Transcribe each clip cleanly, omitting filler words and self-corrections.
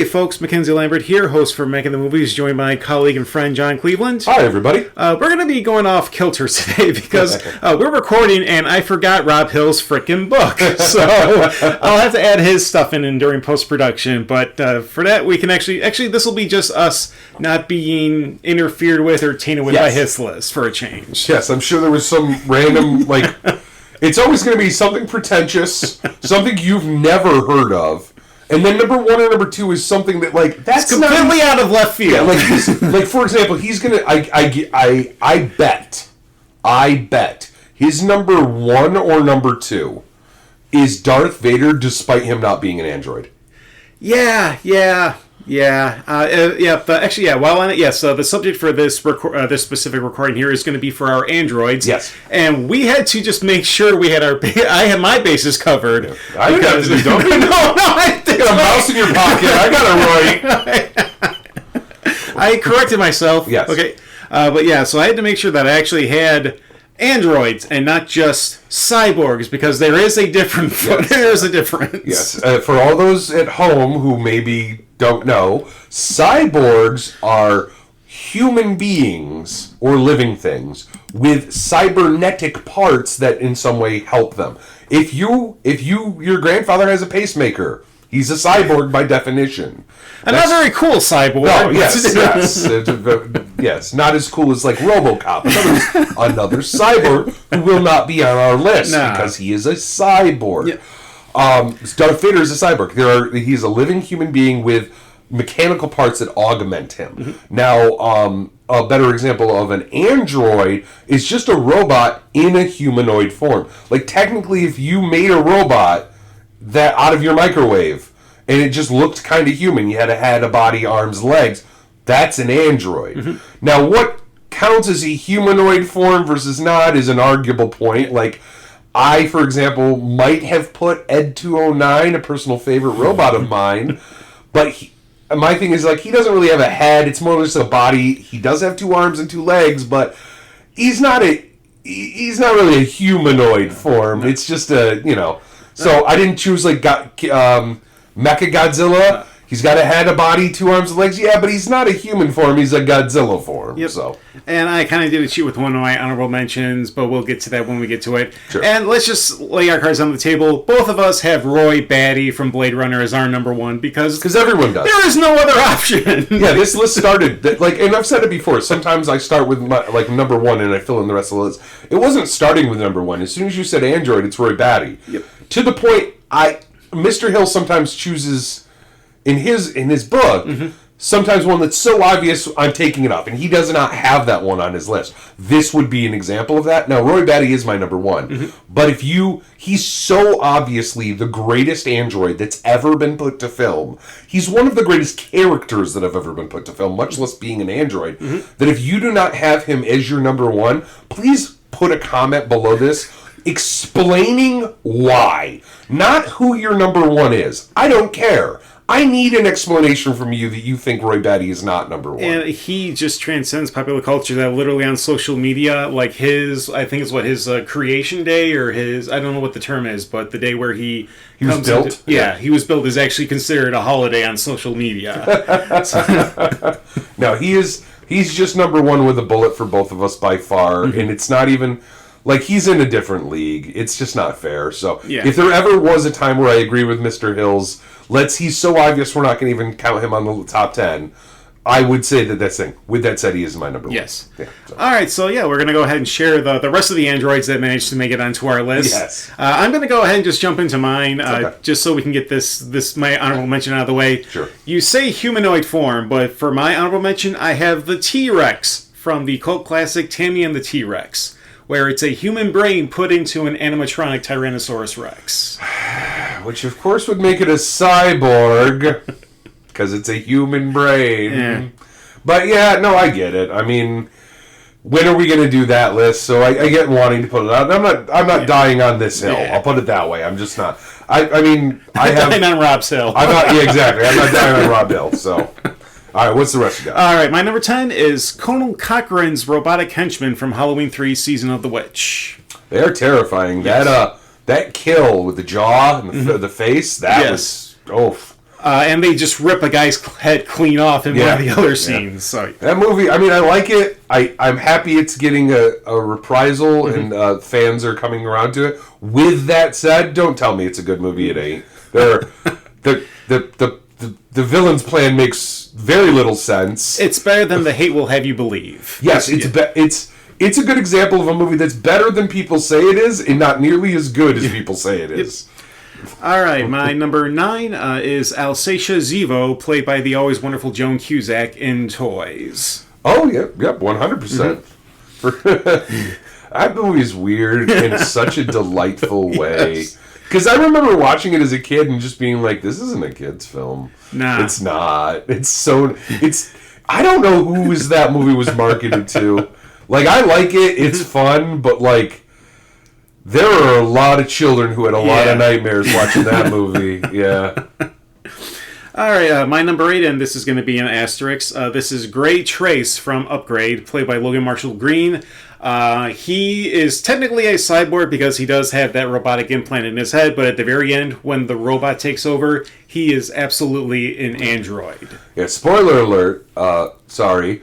folks, Mackenzie Lambert here, host for Making the Movies, joined by my colleague and friend John Cleveland. Hi, everybody. We're going to be going off kilter today because we're recording and I forgot Rob Hill's frickin' book. So I'll have to add his stuff in during post-production. But for that, we can actually this will be just us not being interfered with or tainted with by his list for a change. Yes, I'm sure there was some random, it's always going to be something pretentious, something you've never heard of. And then number 1 and number 2 is something that that's it's completely out of left field. Yeah, for example, he's gonna. I bet his number 1 or number 2 is Darth Vader, despite him not being an android. Yeah. While on it, yes. The subject for this this specific recording here is going to be for our androids. Yes, and we had to just make sure we had I had my bases covered. Yeah. I got it. Don't you? No, I got a mouse in your pocket. I got it right. I corrected myself. Yes. Okay. But yeah, so I had to make sure that I actually had androids and not just cyborgs, because there is a difference. Yes. There is a difference. Yes. For all those at home who maybe don't know, cyborgs are human beings or living things with cybernetic parts that in some way help them. If your grandfather has a pacemaker, he's a cyborg by definition. And not very cool cyborg. No, yes. Yes, not as cool as RoboCop. Another cyborg who will not be on our list because he is a cyborg. Yeah. Darth Vader is a cyborg. He's a living human being with mechanical parts that augment him. Mm-hmm. Now, a better example of an android is just a robot in a humanoid form. Technically, if you made a robot that out of your microwave and it just looked kind of human, you had a body, arms, legs, that's an android. Mm-hmm. Now, what counts as a humanoid form versus not is an arguable point. I, for example, might have put Ed 209, a personal favorite robot of mine, but my thing is, he doesn't really have a head. It's more just a body. He does have 2 arms and 2 legs, but he's not really a humanoid form. It's just So I didn't choose, Mechagodzilla. He's got a head, a body, 2 arms and legs. Yeah, but he's not a human form. He's a Godzilla form. Yep. So. And I kind of did a cheat with one of my honorable mentions, but we'll get to that when we get to it. Sure. And let's just lay our cards on the table. Both of us have Roy Batty from Blade Runner as our number 1 because everyone does. There is no other option. Yeah, this list started and I've said it before. Sometimes I start with my number 1 and I fill in the rest of the list. It wasn't starting with number 1. As soon as you said Android, it's Roy Batty. Yep. To the point, Mr. Hill sometimes chooses in his book. Mm-hmm. Sometimes one that's so obvious, I'm taking it up. And he does not have that one on his list. This would be an example of that. Now, Roy Batty is my number 1. Mm-hmm. But he's so obviously the greatest android that's ever been put to film. He's one of the greatest characters that have ever been put to film, much less being an android. Mm-hmm. That if you do not have him as your number 1, please put a comment below this explaining why. Not who your number 1 is. I don't care. I need an explanation from you that you think Roy Batty is not number 1. And he just transcends popular culture. That literally on social media, I think it's his creation day or I don't know what the term is, but the day where he was built? He was built is actually considered a holiday on social media. No, he's just number 1 with a bullet for both of us by far, mm-hmm. And it's not even... he's in a different league. It's just not fair. So, If there ever was a time where I agree with Mr. Hills, he's so obvious we're not going to even count him on the top 10, I would say that's thing. With that said, he is my number 1. Yes. Yeah, so. All right, so we're going to go ahead and share the rest of the androids that managed to make it onto our list. Yes. I'm going to go ahead and just jump into mine, okay. Just so we can get this my honorable mention out of the way. Sure. You say humanoid form, but for my honorable mention, I have the T-Rex from the cult classic Tammy and the T-Rex, where it's a human brain put into an animatronic Tyrannosaurus Rex. Which, of course, would make it a cyborg, because it's a human brain. Yeah. But, I get it. I mean, when are we going to do that list? So I get wanting to put it out. I'm not dying on this hill. Yeah. I'll put it that way. I'm just not. I have... dying on Rob's hill. I'm not... Yeah, exactly. I'm not dying on Rob Hill, so... All right, what's the rest you got? All right, my number 10 is Colonel Cochrane's robotic henchman from Halloween 3 Season of the Witch. They're terrifying. Yes. That kill with the jaw and the face, that was... Oh, And they just rip a guy's head clean off in one of the other scenes. So that movie, I mean, I like it. I'm happy it's getting a reprisal and fans are coming around to it. With that said, don't tell me it's a good movie. It ain't. The villain's plan makes very little sense. It's better than The Hate Will Have You Believe. Yes, it's a good example of a movie that's better than people say it is and not nearly as good as people say it is. All right, my number 9 is Alsatia Zivo, played by the always wonderful Joan Cusack in Toys. Oh, yep, 100%. That movie is weird in such a delightful way. Because I remember watching it as a kid and just being like, this isn't a kid's film. Nah. It's not. I don't know who that movie was marketed to. Like, I like it, it's fun, but like, there are a lot of children who had a lot of nightmares watching that movie. Yeah. All right, my number 8, and this is going to be an asterisk. This is Gray Trace from Upgrade, played by Logan Marshall Green. He is technically a cyborg because he does have that robotic implant in his head, but at the very end, when the robot takes over, he is absolutely an android. Yeah, spoiler alert. Sorry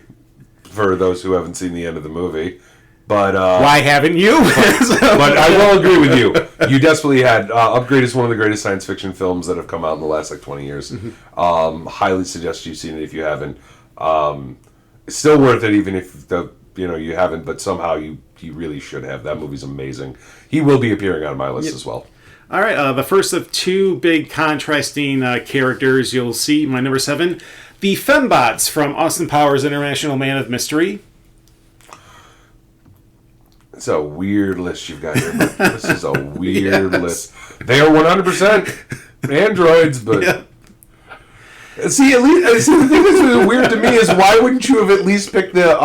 for those who haven't seen the end of the movie. But why haven't you? But I will agree with you. You desperately had Upgrade is one of the greatest science fiction films that have come out in the last 20 years. Highly suggest you've seen it if you haven't. It's still worth it, even if you haven't. But somehow you really should have. That movie's amazing. He will be appearing on my list as well. All right, the first of two big contrasting characters you'll see. My number 7, the Fembots from Austin Powers International Man of Mystery. It's a weird list you've got here. This is a weird list. They are 100% androids, but see, the thing that's weird to me is why wouldn't you have at least picked the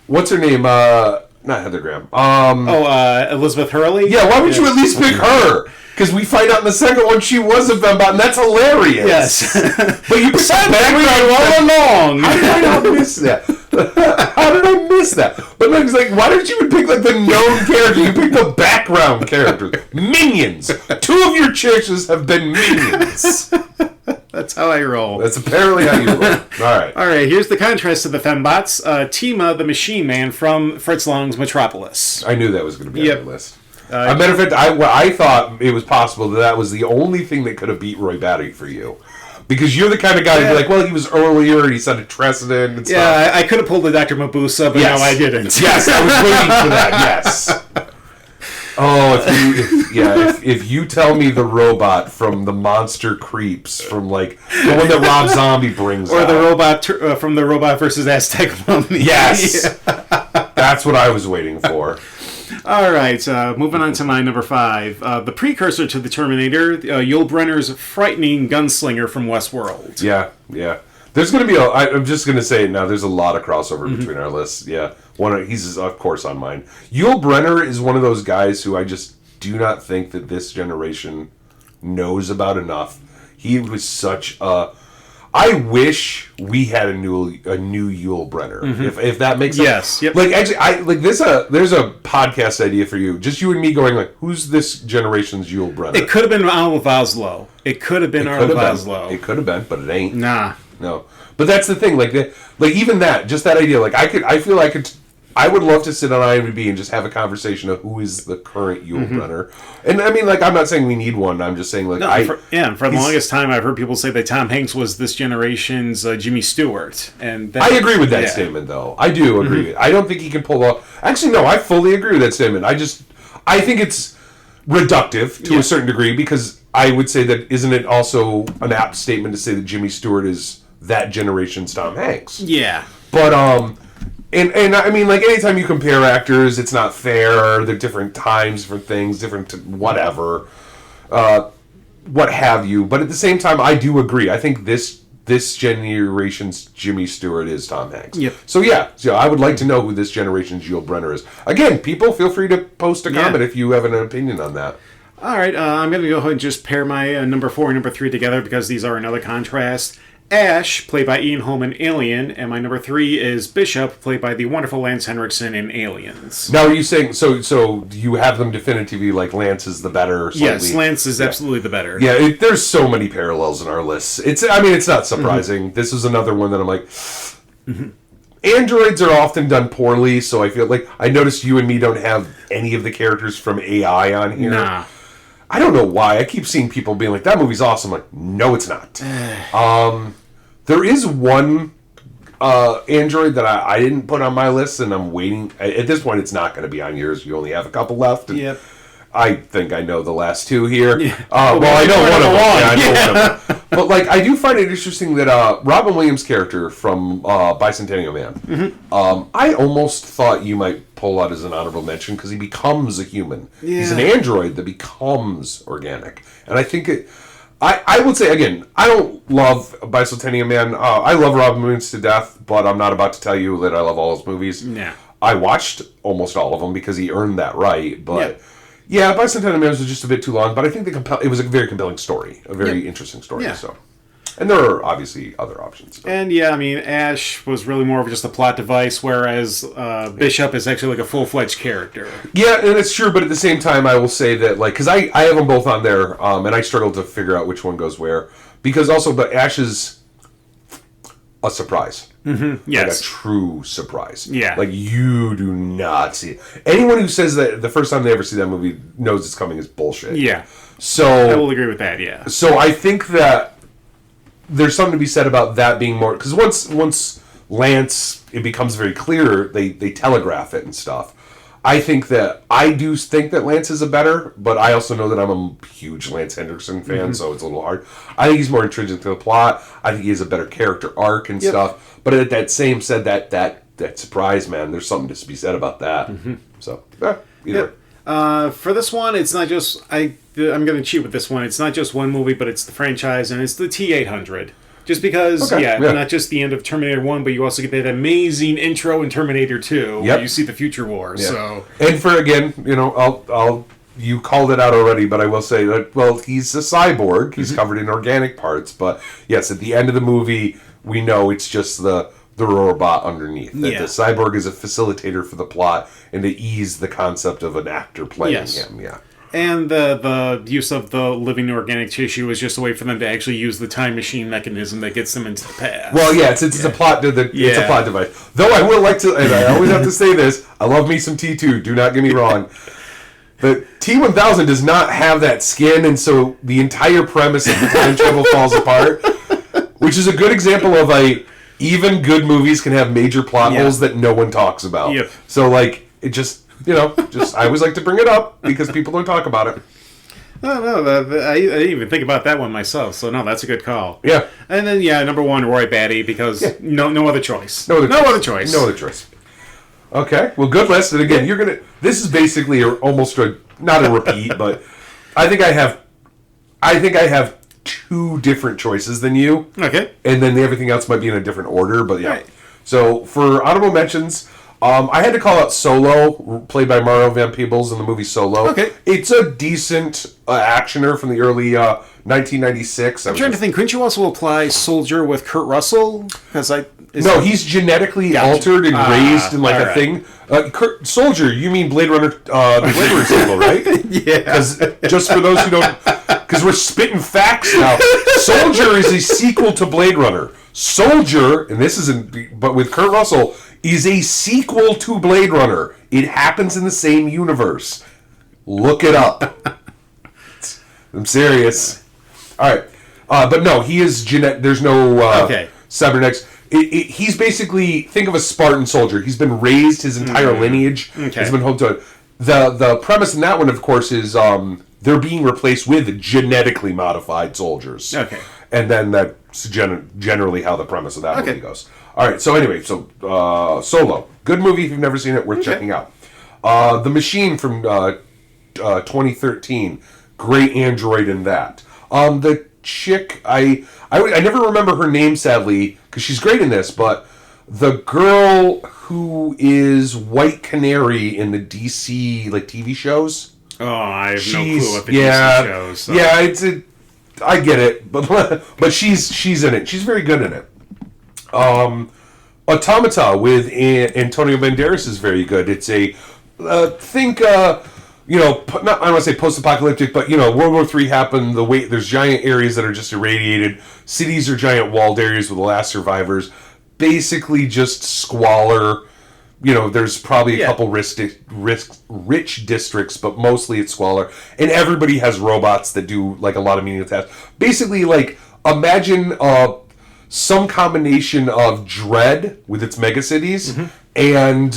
what's her name? Not Heather Graham. Elizabeth Hurley. Yeah, why would you at least pick her? Because we find out in the second one she was a fembot, and that's hilarious. Yes, but you picked the background all along. How did I not miss that? How did I miss that? But then it's like, why didn't you even pick like the known character? You picked the background characters. Minions. 2 of your choices have been minions. That's how I roll. That's apparently how you roll. All right. Here's the contrast to the Fembots. Tima, the Machine Man from Fritz Lang's Metropolis. I knew that was going to be on the list. As a matter of fact, I thought it was possible that was the only thing that could have beat Roy Batty for you. Because you're the kind of guy who'd be like, well, he was earlier, and he set a precedent and stuff. Yeah, I could have pulled the Dr. Mabusa, but no, I didn't. Yes, I was waiting for that, yes. Oh, if you tell me the robot from the Monster Creeps, from like the one that Rob Zombie brings or out. the robot from the Robot versus Aztec Mummy. Yes. That's what I was waiting for. All right, moving on to my number 5. The precursor to the Terminator, Yul Brynner's frightening gunslinger from Westworld. Yeah. There's going to be I'm just going to say it now, there's a lot of crossover between our lists. Yeah. He's, of course, on mine. Yul Brynner is one of those guys who I just do not think that this generation knows about enough. He was such a... I wish we had a new Yul Brynner, if that makes sense. Yes. Yep. Like actually, there's a podcast idea for you. Just you and me going like, who's this generation's Yul Brynner? It could have been Arnold Vosloo. It could have been Arnold Vosloo. It could have been, but it ain't. Nah. No. But that's the thing. Like even that, just that idea. Like I would love to sit on IMDb and just have a conversation of who is the current Yul Brynner. And I mean, like, I'm not saying we need one. I'm just saying, like, for the longest time, I've heard people say that Tom Hanks was this generation's Jimmy Stewart. And I agree with that statement, though. I do agree. I don't think he can pull off. Actually, no, I fully agree with that statement. I think it's reductive to a certain degree because I would say that isn't it also an apt statement to say that Jimmy Stewart is that generation's Tom Hanks? Yeah. But And I mean, like, anytime you compare actors, it's not fair. They're different times, different things, different whatever, what have you. But at the same time, I do agree. I think this generation's Jimmy Stewart is Tom Hanks. Yep. So I would like to know who this generation's Yul Brynner is. Again, people, feel free to post a comment if you have an opinion on that. All right, I'm going to go ahead and just pair my number 4 and number 3 together because these are another contrast. Ash, played by Ian Holm in Alien, and my number 3 is Bishop, played by the wonderful Lance Henriksen in Aliens. Now, are you saying so? You have them definitively like Lance is the better? Slightly? Yes, Lance is absolutely the better. Yeah, there's so many parallels in our lists. It's not surprising. This is another one that I'm like. Androids are often done poorly, so I feel like I noticed you and me don't have any of the characters from AI on here. Nah. I don't know why. I keep seeing people being like, that movie's awesome. I'm like, no, it's not. There is one Android that I didn't put on my list, and I'm waiting. At this point, it's not going to be on yours. You only have a couple left. Yep. I think I know the last two here. Yeah. Well, I know one of them. Yeah, I know one of them. But like, I do find it interesting that Robin Williams' character from Bicentennial Man, I almost thought you might pull out as an honorable mention because he becomes a human. Yeah. He's an android that becomes organic, and I think it. I would say again, I don't love Bicentennial Man. I love Robin Williams to death, but I'm not about to tell you that I love all his movies. Yeah. I watched almost all of them because he earned that right, but. Yeah. Yeah, Bicentennial Man was just a bit too long, but I think it was a very compelling story, a very interesting story. Yeah. So, and there are obviously other options. But. And yeah, I mean, Ash was really more of just a plot device, whereas Bishop is actually like a full-fledged character. Yeah, and it's true, but at the same time, I will say that, like, because I have them both on there, and I struggle to figure out which one goes where, because also, but Ash is a surprise. Mm-hmm. Yes. Like a true surprise. Yeah. Like, you do not see it. Anyone who says that the first time they ever see that movie knows it's coming is bullshit. Yeah. So I will agree with that, yeah. So I think that there's something to be said about that being more... Because once Lance, it becomes very clear, they telegraph it and stuff. I do think that Lance is a better, but I also know that I'm a huge Lance Henriksen fan, so it's a little hard. I think he's more intrinsic to the plot. I think he has a better character arc and stuff. But at that same said, that surprise, man, there's something to be said about that. Mm-hmm. So, either way. For this one, it's not just... I'm going to cheat with this one. It's not just one movie, but it's the franchise, and it's the T-800. Just because, not just the end of Terminator 1, but you also get that amazing intro in Terminator 2, where you see the future war. Yeah. So, and for, again, you called it out already, but I will say that, well, he's a cyborg. He's covered in organic parts, but yes, at the end of the movie, we know it's just the robot underneath. That the cyborg is a facilitator for the plot and to ease the concept of an actor playing him. Yeah. And the use of the living organic tissue is just a way for them to actually use the time machine mechanism that gets them into the past. Well, it's a plot. It's a plot device. Though I would like to, and I always have to say this: I love me some T2. Do not get me wrong. The T1000 does not have that skin, and so the entire premise of the time travel falls apart. Which is a good example of even good movies can have major plot holes that no one talks about. Yep. So it just. I always like to bring it up because people don't talk about it. No, I didn't even think about that one myself. So no, that's a good call. Yeah. And then number 1, Roy Batty, because no other choice. No other choice. Okay, well, good list. And again, this is basically almost not a repeat, but I think I have 2 different choices than you. Okay. And then everything else might be in a different order, but yeah. Right. So for honorable mentions. I had to call out Solo, played by Mario Van Peebles in the movie Solo. Okay. It's a decent actioner from the early 1996. I'm trying to think. Couldn't you also apply Soldier with Kurt Russell? He's genetically altered and raised in a thing. Soldier, you mean Blade Runner, the Blade Runner sequel, right? Yeah. Because just for those who don't... Because we're spitting facts now. Soldier is a sequel to Blade Runner. Soldier, and this isn't... But with Kurt Russell... is a sequel to Blade Runner. It happens in the same universe. Look it up. I'm serious. All right. But no, he is there's no cybernetics. He's basically, think of a Spartan soldier. He's been raised, his entire lineage has been home to it. The premise in that one, of course, is they're being replaced with genetically modified soldiers. Okay. And then that's generally how the premise of that movie goes. All right, so anyway, Solo. Good movie if you've never seen it, worth checking out. The Machine from 2013. Great android in that. The chick, I never remember her name, sadly, because she's great in this, but the girl who is White Canary in the DC TV shows. Oh, I have no clue what the DC shows. So. Yeah, I get it, but she's in it. She's very good in it. Automata with Antonio Banderas is very good. It's a not, I don't want to say post-apocalyptic, but World War III happened. There's giant areas that are just irradiated. Cities are giant walled areas with the last survivors. Basically, just squalor. There's probably a couple rich districts, but mostly it's squalor. And everybody has robots that do like a lot of menial tasks. Basically, like imagine some combination of Dread with its megacities and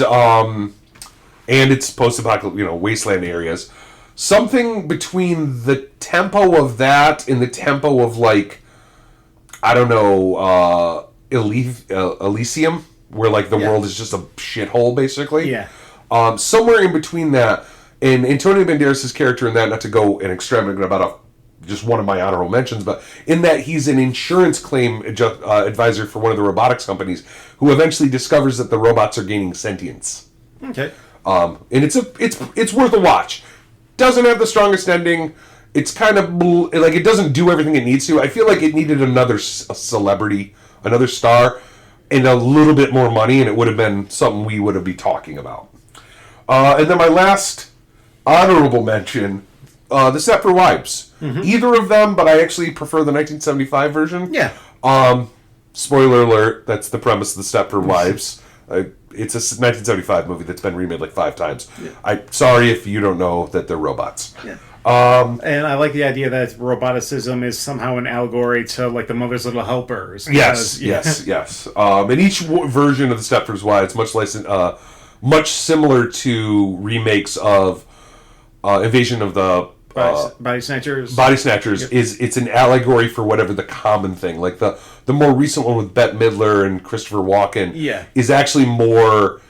its post-apocalyptic, wasteland areas. Something between the tempo of that and the tempo of, like, I don't know, Elysium, where, like, the world is just a shithole, basically. Yeah. Somewhere in between that, and Antonio Banderas' character in that, not to go an extravagant about just one of my honorable mentions, but in that he's an insurance claim advisor for one of the robotics companies who eventually discovers that the robots are gaining sentience. Okay. And it's worth a watch. Doesn't have the strongest ending. It's kind of like it doesn't do everything it needs to. I feel like it needed a celebrity, another star, and a little bit more money, and it would have been something we would have been talking about. And then my last honorable mention, The Stepford Wives. Either of them, but I actually prefer the 1975 version. Yeah. Spoiler alert, that's the premise of The Stepford Wives. It's a 1975 movie that's been remade like 5 times. Yeah. Sorry if you don't know that they're robots. Yeah. And I like the idea that roboticism is somehow an allegory to like the Mother's Little Helpers. Yes. And each version of The Stepford Wives, much similar to remakes of Invasion of the Body Snatchers. Yep. It's an allegory for whatever the common thing. Like the more recent one with Bette Midler and Christopher Walken is actually more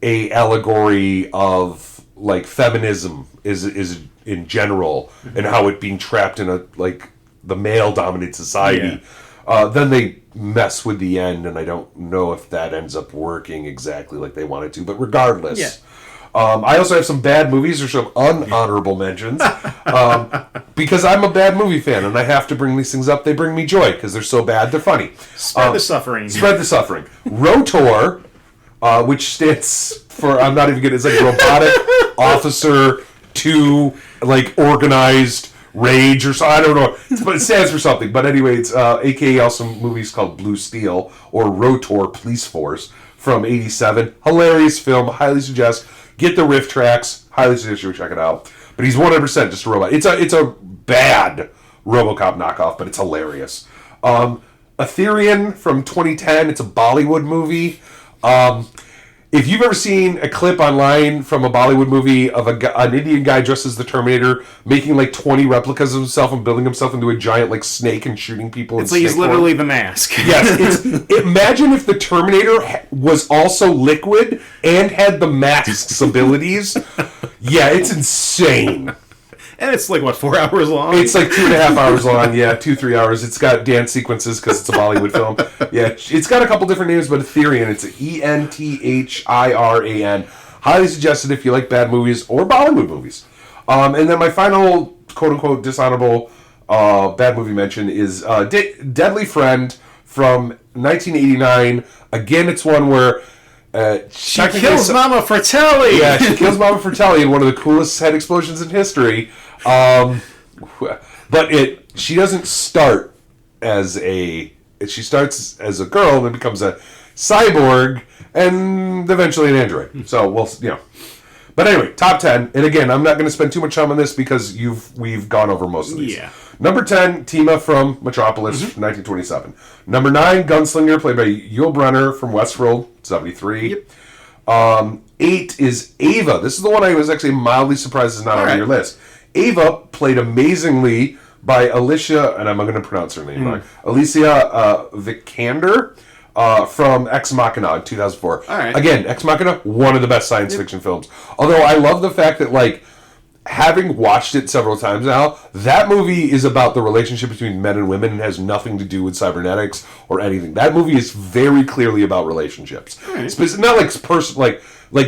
a allegory of like feminism is in general and how it being trapped in the male dominated society. Then they mess with the end, and I don't know if that ends up working exactly like they wanted to. But regardless. Yeah. I also have some bad movies or some unhonorable mentions because I'm a bad movie fan and I have to bring these things up. They bring me joy because they're so bad, they're funny. Spread the suffering. Spread the suffering. ROTOR, which stands for, I'm not even kidding, it's like Robotic Officer to like Organized Rage or so, I don't know, but it stands for something. But anyway, it's aka also movies called Blue Steel or ROTOR Police Force from '87. Hilarious film, highly suggest. Get the riff tracks. Highly suggest you check it out. But he's 100% just a robot. It's a bad RoboCop knockoff, but it's hilarious. Ethereum from 2010. It's a Bollywood movie. If you've ever seen a clip online from a Bollywood movie of an Indian guy dressed as the Terminator making like 20 replicas of himself and building himself into a giant like snake and shooting people. It's like he's literally the mask. Yes. Imagine if the Terminator was also liquid and had the mask's abilities. Yeah, it's insane. And it's like, what, 4 hours long? It's like 2.5 hours long, 2-3 hours. It's got dance sequences because it's a Bollywood film. Yeah, it's got a couple different names, but Ethereum, it's ENTHIRAN. Highly suggested if you like bad movies or Bollywood movies. And then my final, quote-unquote, dishonorable bad movie mention is Deadly Friend from 1989. Again, it's one where... she kills Mama Fratelli! Yeah, she kills Mama Fratelli in one of the coolest head explosions in history. But she doesn't start as she starts as a girl and then becomes a cyborg and eventually an android. So, But anyway, top 10. And again, I'm not going to spend too much time on this because we've gone over most of these. Yeah. Number 10, Tima from Metropolis, 1927. Number 9, Gunslinger, played by Yul Brynner from Westworld, 73. Yep. 8 is Ava. This is the one I was actually mildly surprised is not on your list. Ava, played amazingly by Alicia, and I'm going to pronounce her name wrong, Alicia Vikander from Ex Machina in 2004. All right. Again, Ex Machina, one of the best science fiction films. Although I love the fact that, like, having watched it several times now, that movie is about the relationship between men and women and has nothing to do with cybernetics or anything. That movie is very clearly about relationships. Right. It's not like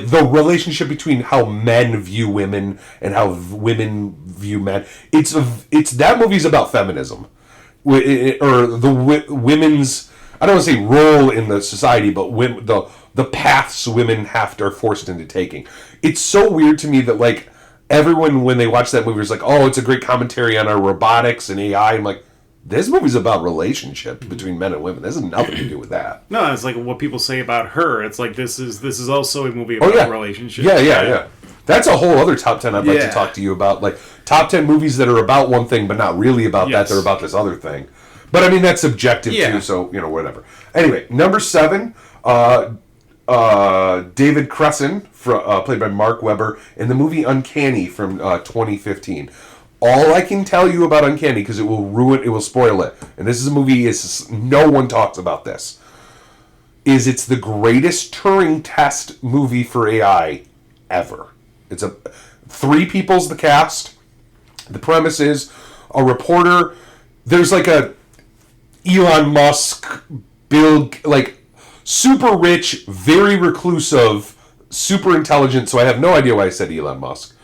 the relationship between how men view women and how women view men. It's that movie's about feminism. women's, I don't want to say role in the society, but the paths women are forced into taking. It's so weird to me that like everyone when they watch that movie is like, oh, it's a great commentary on our robotics and AI. I'm like, this movie's about relationships between men and women. This has nothing to do with that. No, it's like what people say about her. It's like this is also a movie about relationships. Yeah. That's a whole other top 10 I'd like to talk to you about. Like top 10 movies that are about one thing but not really about that. They're about this other thing. But I mean that's subjective too. So whatever. Anyway, number 7. David Cresson, played by Mark Webber, in the movie Uncanny from 2015. All I can tell you about Uncanny, because it will spoil it, and this is a movie, no one talks about this, is it's the greatest Turing test movie for AI ever. It's 3 people's the cast. The premise is a reporter, there's like a Elon Musk, Bill, like, super rich, very reclusive, super intelligent, so I have no idea why I said Elon Musk.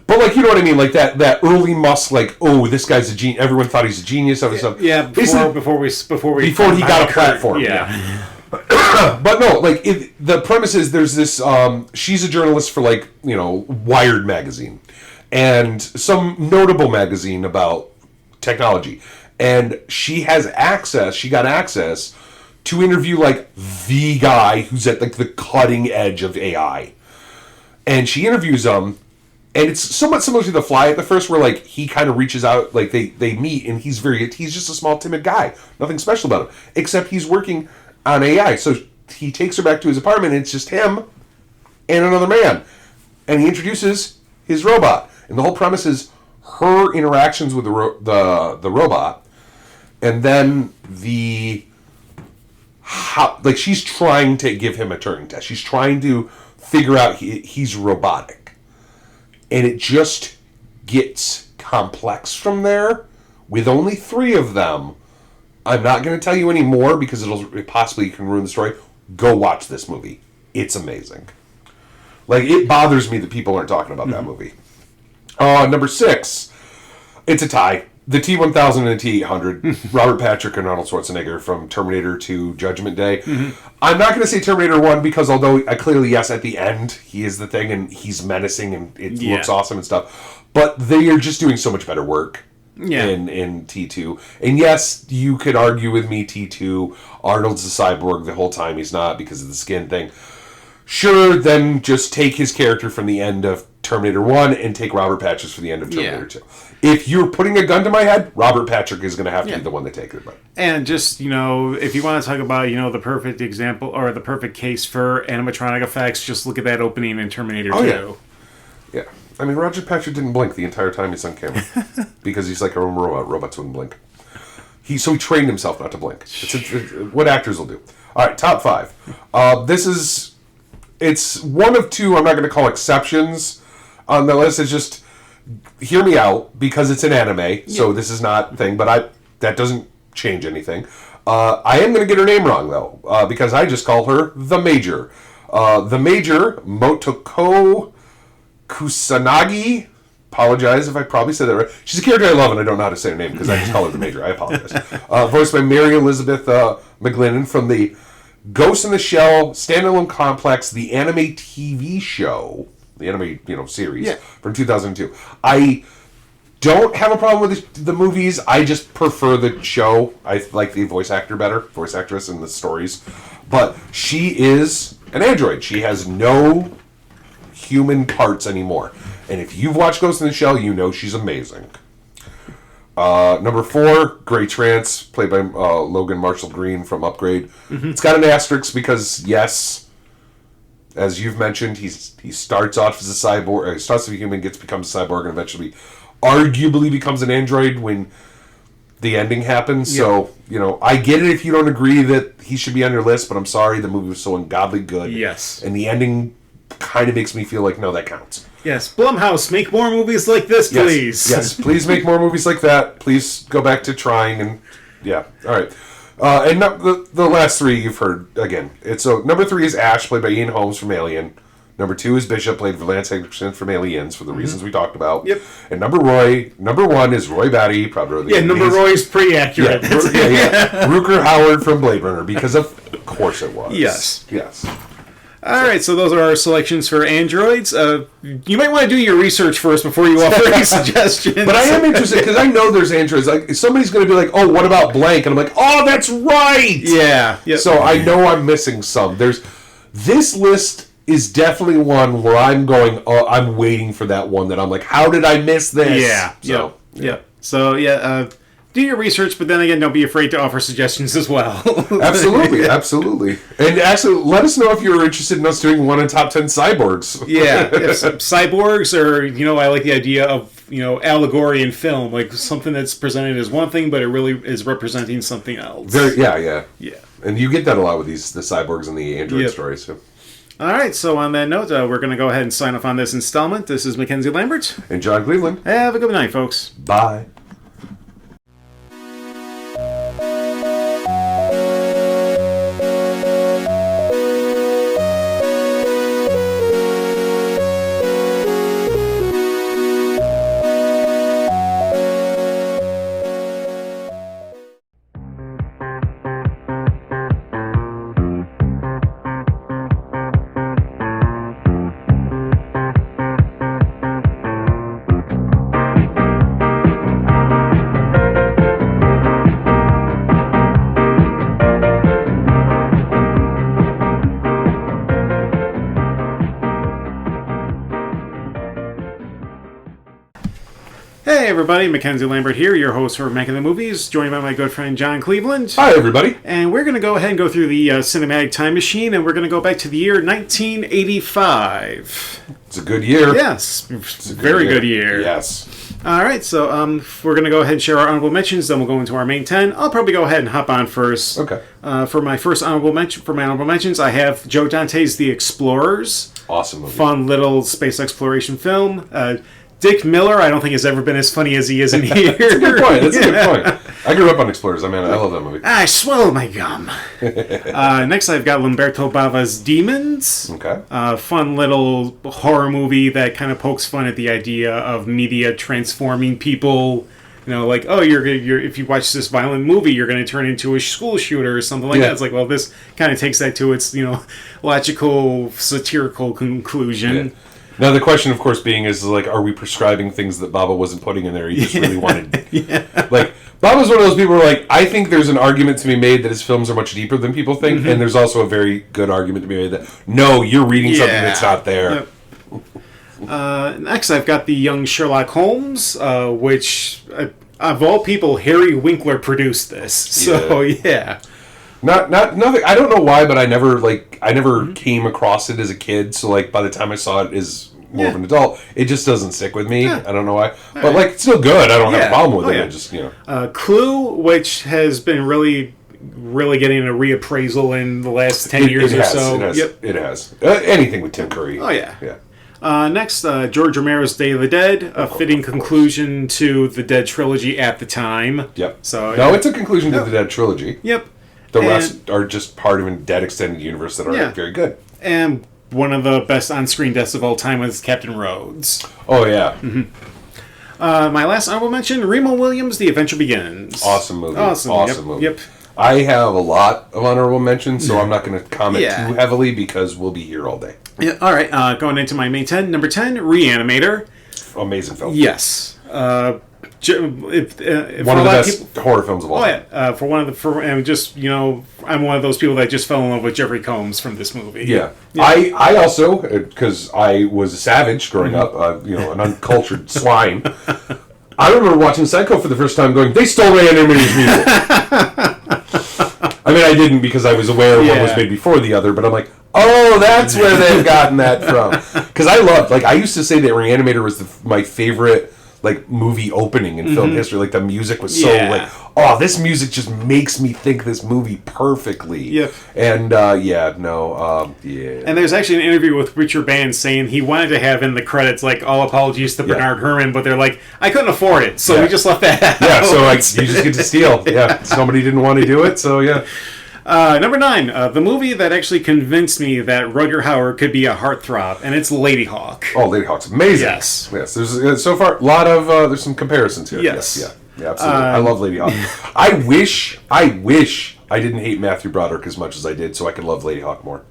But, like, you know what I mean? Like, that early Musk, like, oh, this guy's a genius. Everyone thought he's a genius. Yeah, before he got a platform. Yeah. But no, like, the premise is there's this, she's a journalist for, like, Wired magazine. And some notable magazine about technology. And she got access to interview, like, the guy who's at, like, the cutting edge of AI. And she interviews him, and it's somewhat similar to The Fly at the first, where, like, he kind of reaches out, like, they meet, and he's just a small, timid guy. Nothing special about him. Except he's working on AI. So he takes her back to his apartment, and it's just him and another man. And he introduces his robot. And the whole premise is her interactions with the robot, and then she's trying to give him a Turing test. She's trying to figure out he's robotic. And it just gets complex from there with only 3 of them. I'm not going to tell you any more because it possibly can ruin the story. Go watch this movie. It's amazing. Like, it bothers me that people aren't talking about that movie. Number 6, it's a tie. The T-1000 and the T-800, Robert Patrick and Arnold Schwarzenegger from Terminator 2 Judgment Day. Mm-hmm. I'm not going to say Terminator 1 because although clearly, yes, at the end, he is the thing and he's menacing and it looks awesome and stuff. But they are just doing so much better work in T2. And yes, you could argue with me, T2, Arnold's a cyborg the whole time. He's not because of the skin thing. Sure, then just take his character from the end of Terminator 1 and take Robert Patrick's for the end of Terminator 2. If you're putting a gun to my head, Robert Patrick is going to have to be the one to take it. But. And just, if you want to talk about, the perfect example or the perfect case for animatronic effects, just look at that opening in Terminator 2. Yeah. I mean, Robert Patrick didn't blink the entire time he's on camera because he's like a robot. Robots wouldn't blink. So he trained himself not to blink. It's what actors will do. All right, top 5. It's one of 2 I'm not going to call exceptions on the list. It's just, hear me out, because it's an anime, so this is not a thing, but that doesn't change anything. I am going to get her name wrong, though, because I just called her The Major. The Major, Motoko Kusanagi, apologize if I probably said that right. She's a character I love, and I don't know how to say her name, because I just call her The Major. I apologize. Voiced by Mary Elizabeth McGlinnan from the Ghost in the Shell standalone complex, the anime TV show, the anime series from 2002. I don't have a problem with the movies. I just prefer the show. I like the voice actress and the stories. But she is an android. She has no human parts anymore. And if you've watched Ghost in the Shell, you know she's amazing. Number 4, Gray Trance, played by Logan Marshall Green from Upgrade. Mm-hmm. It's got an asterisk because, yes, as you've mentioned, he starts off as a cyborg, he starts as a human, becomes a cyborg, and eventually arguably becomes an android when the ending happens. Yeah. So, I get it if you don't agree that he should be on your list, but I'm sorry, the movie was so ungodly good. Yes. And the ending kind of makes me feel like, no, that counts. Yes, Blumhouse, make more movies like this, please. Yes, please make more movies like that. Please go back to trying and all right. And the last 3 you've heard again. So number 3 is Ash, played by Ian Holmes from Alien. Number 2 is Bishop, played for Lance Henriksen from Aliens, for the reasons we talked about. Yep. And number 1 is Roy Batty, probably. Yeah, number Roy's pretty accurate. Rutger Hauer from Blade Runner, because of course it was. Yes. All right, so those are our selections for androids. You might want to do your research first before you offer any suggestions. But I am interested, because I know there's androids. Like, somebody's going to be like, oh, what about blank? And I'm like, oh, that's right! Yeah. Yep. So I know I'm missing some. This list is definitely one where I'm going, oh, I'm waiting for that one that I'm like, how did I miss this? Yeah. So, do your research, but then again, don't be afraid to offer suggestions as well. Absolutely. And actually, let us know if you're interested in us doing one in top 10 cyborgs. Yeah, cyborgs, or I like the idea of allegory in film, like something that's presented as one thing, but it really is representing something else. Yeah. And you get that a lot with the cyborgs and the android stories. So. All right, so on that note, we're going to go ahead and sign off on this installment. This is Mackenzie Lambert. And John Cleveland. Have a good night, folks. Bye. Hey everybody, Mackenzie Lambert here, your host for Making the Movies, joined by my good friend John Cleveland. Hi everybody. And we're going to go ahead and go through the cinematic time machine, and we're going to go back to the year 1985. It's a good year. Yes, it's a very good year. Yes. Alright, so we're going to go ahead and share our honorable mentions, then we'll go into our main 10. I'll probably go ahead and hop on first. Okay. For my honorable mentions, I have Joe Dante's The Explorers. Awesome movie. Fun little space exploration film. Dick Miller, I don't think has ever been as funny as he is in here. That's a good point. A good point. I grew up on Explorers. I love that movie. I swallow my gum. Next, I've got Lamberto Bava's Demons. Okay. Fun little horror movie that kind of pokes fun at the idea of media transforming people. Like, oh, you're if you watch this violent movie, you're going to turn into a school shooter or something like that. It's like, well, this kind of takes that to its logical, satirical conclusion. Yeah. Now, the question, of course, being is, like, are we prescribing things that Baba wasn't putting in there? He just really wanted... Like, Baba's one of those people who are like, I think there's an argument to be made that his films are much deeper than people think, and there's also a very good argument to be made that, no, you're reading something that's not there. Next, I've got the Young Sherlock Holmes, which, of all people, Harry Winkler produced this. So, yeah. Nothing. I don't know why, but I never came across it as a kid. So like by the time I saw it as more of an adult, it just doesn't stick with me. I don't know why, but like it's still good. I don't have a problem with it. I just Clue, which has been really getting a reappraisal in the last 10 years or so. It has. Anything with Tim Curry. Oh yeah. Next, George Romero's Day of the Dead, a fitting conclusion to the Dead trilogy at the time. Yep. So it's a conclusion to the Dead trilogy. Yep. The rest are just part of a Dead extended universe that are very good. And one of the best on-screen deaths of all time was Captain Rhodes. Oh, yeah. My last honorable mention, Remo Williams, The Adventure Begins. Awesome movie. Awesome movie. Yep. I have a lot of honorable mentions, so I'm not going to comment too heavily because we'll be here all day. Yeah. All right. Going into my main 10. Number 10, Reanimator. Amazing film. Yes. One of the best horror films of all time. I'm one of those people that just fell in love with Jeffrey Combs from this movie. Yeah. I also, because I was a savage growing up, an uncultured swine. I remember watching Psycho for the first time, going, "They stole Reanimator's music." I mean, I didn't because I was aware one was made before the other, but I'm like, oh, that's where they've gotten that from. Because I used to say that Reanimator was my favorite movie opening in film history. Like the music was so this music just makes me think this movie perfectly. Yeah. And And there's actually an interview with Richard Band saying he wanted to have in the credits all apologies to Bernard Herrmann, but they're like, I couldn't afford it, so we just left that out. Yeah, so you just get to steal. Yeah, somebody didn't want to do it, so yeah. Number 9, the movie that actually convinced me that Rutger Hauer could be a heartthrob, and it's Lady Hawk. Oh, Lady Hawk's amazing. Yes. Yes. There's so far a lot of there's some comparisons here. Yes. Yeah, absolutely. I love Lady Hawk. I wish I didn't hate Matthew Broderick as much as I did, so I could love Lady Hawk more.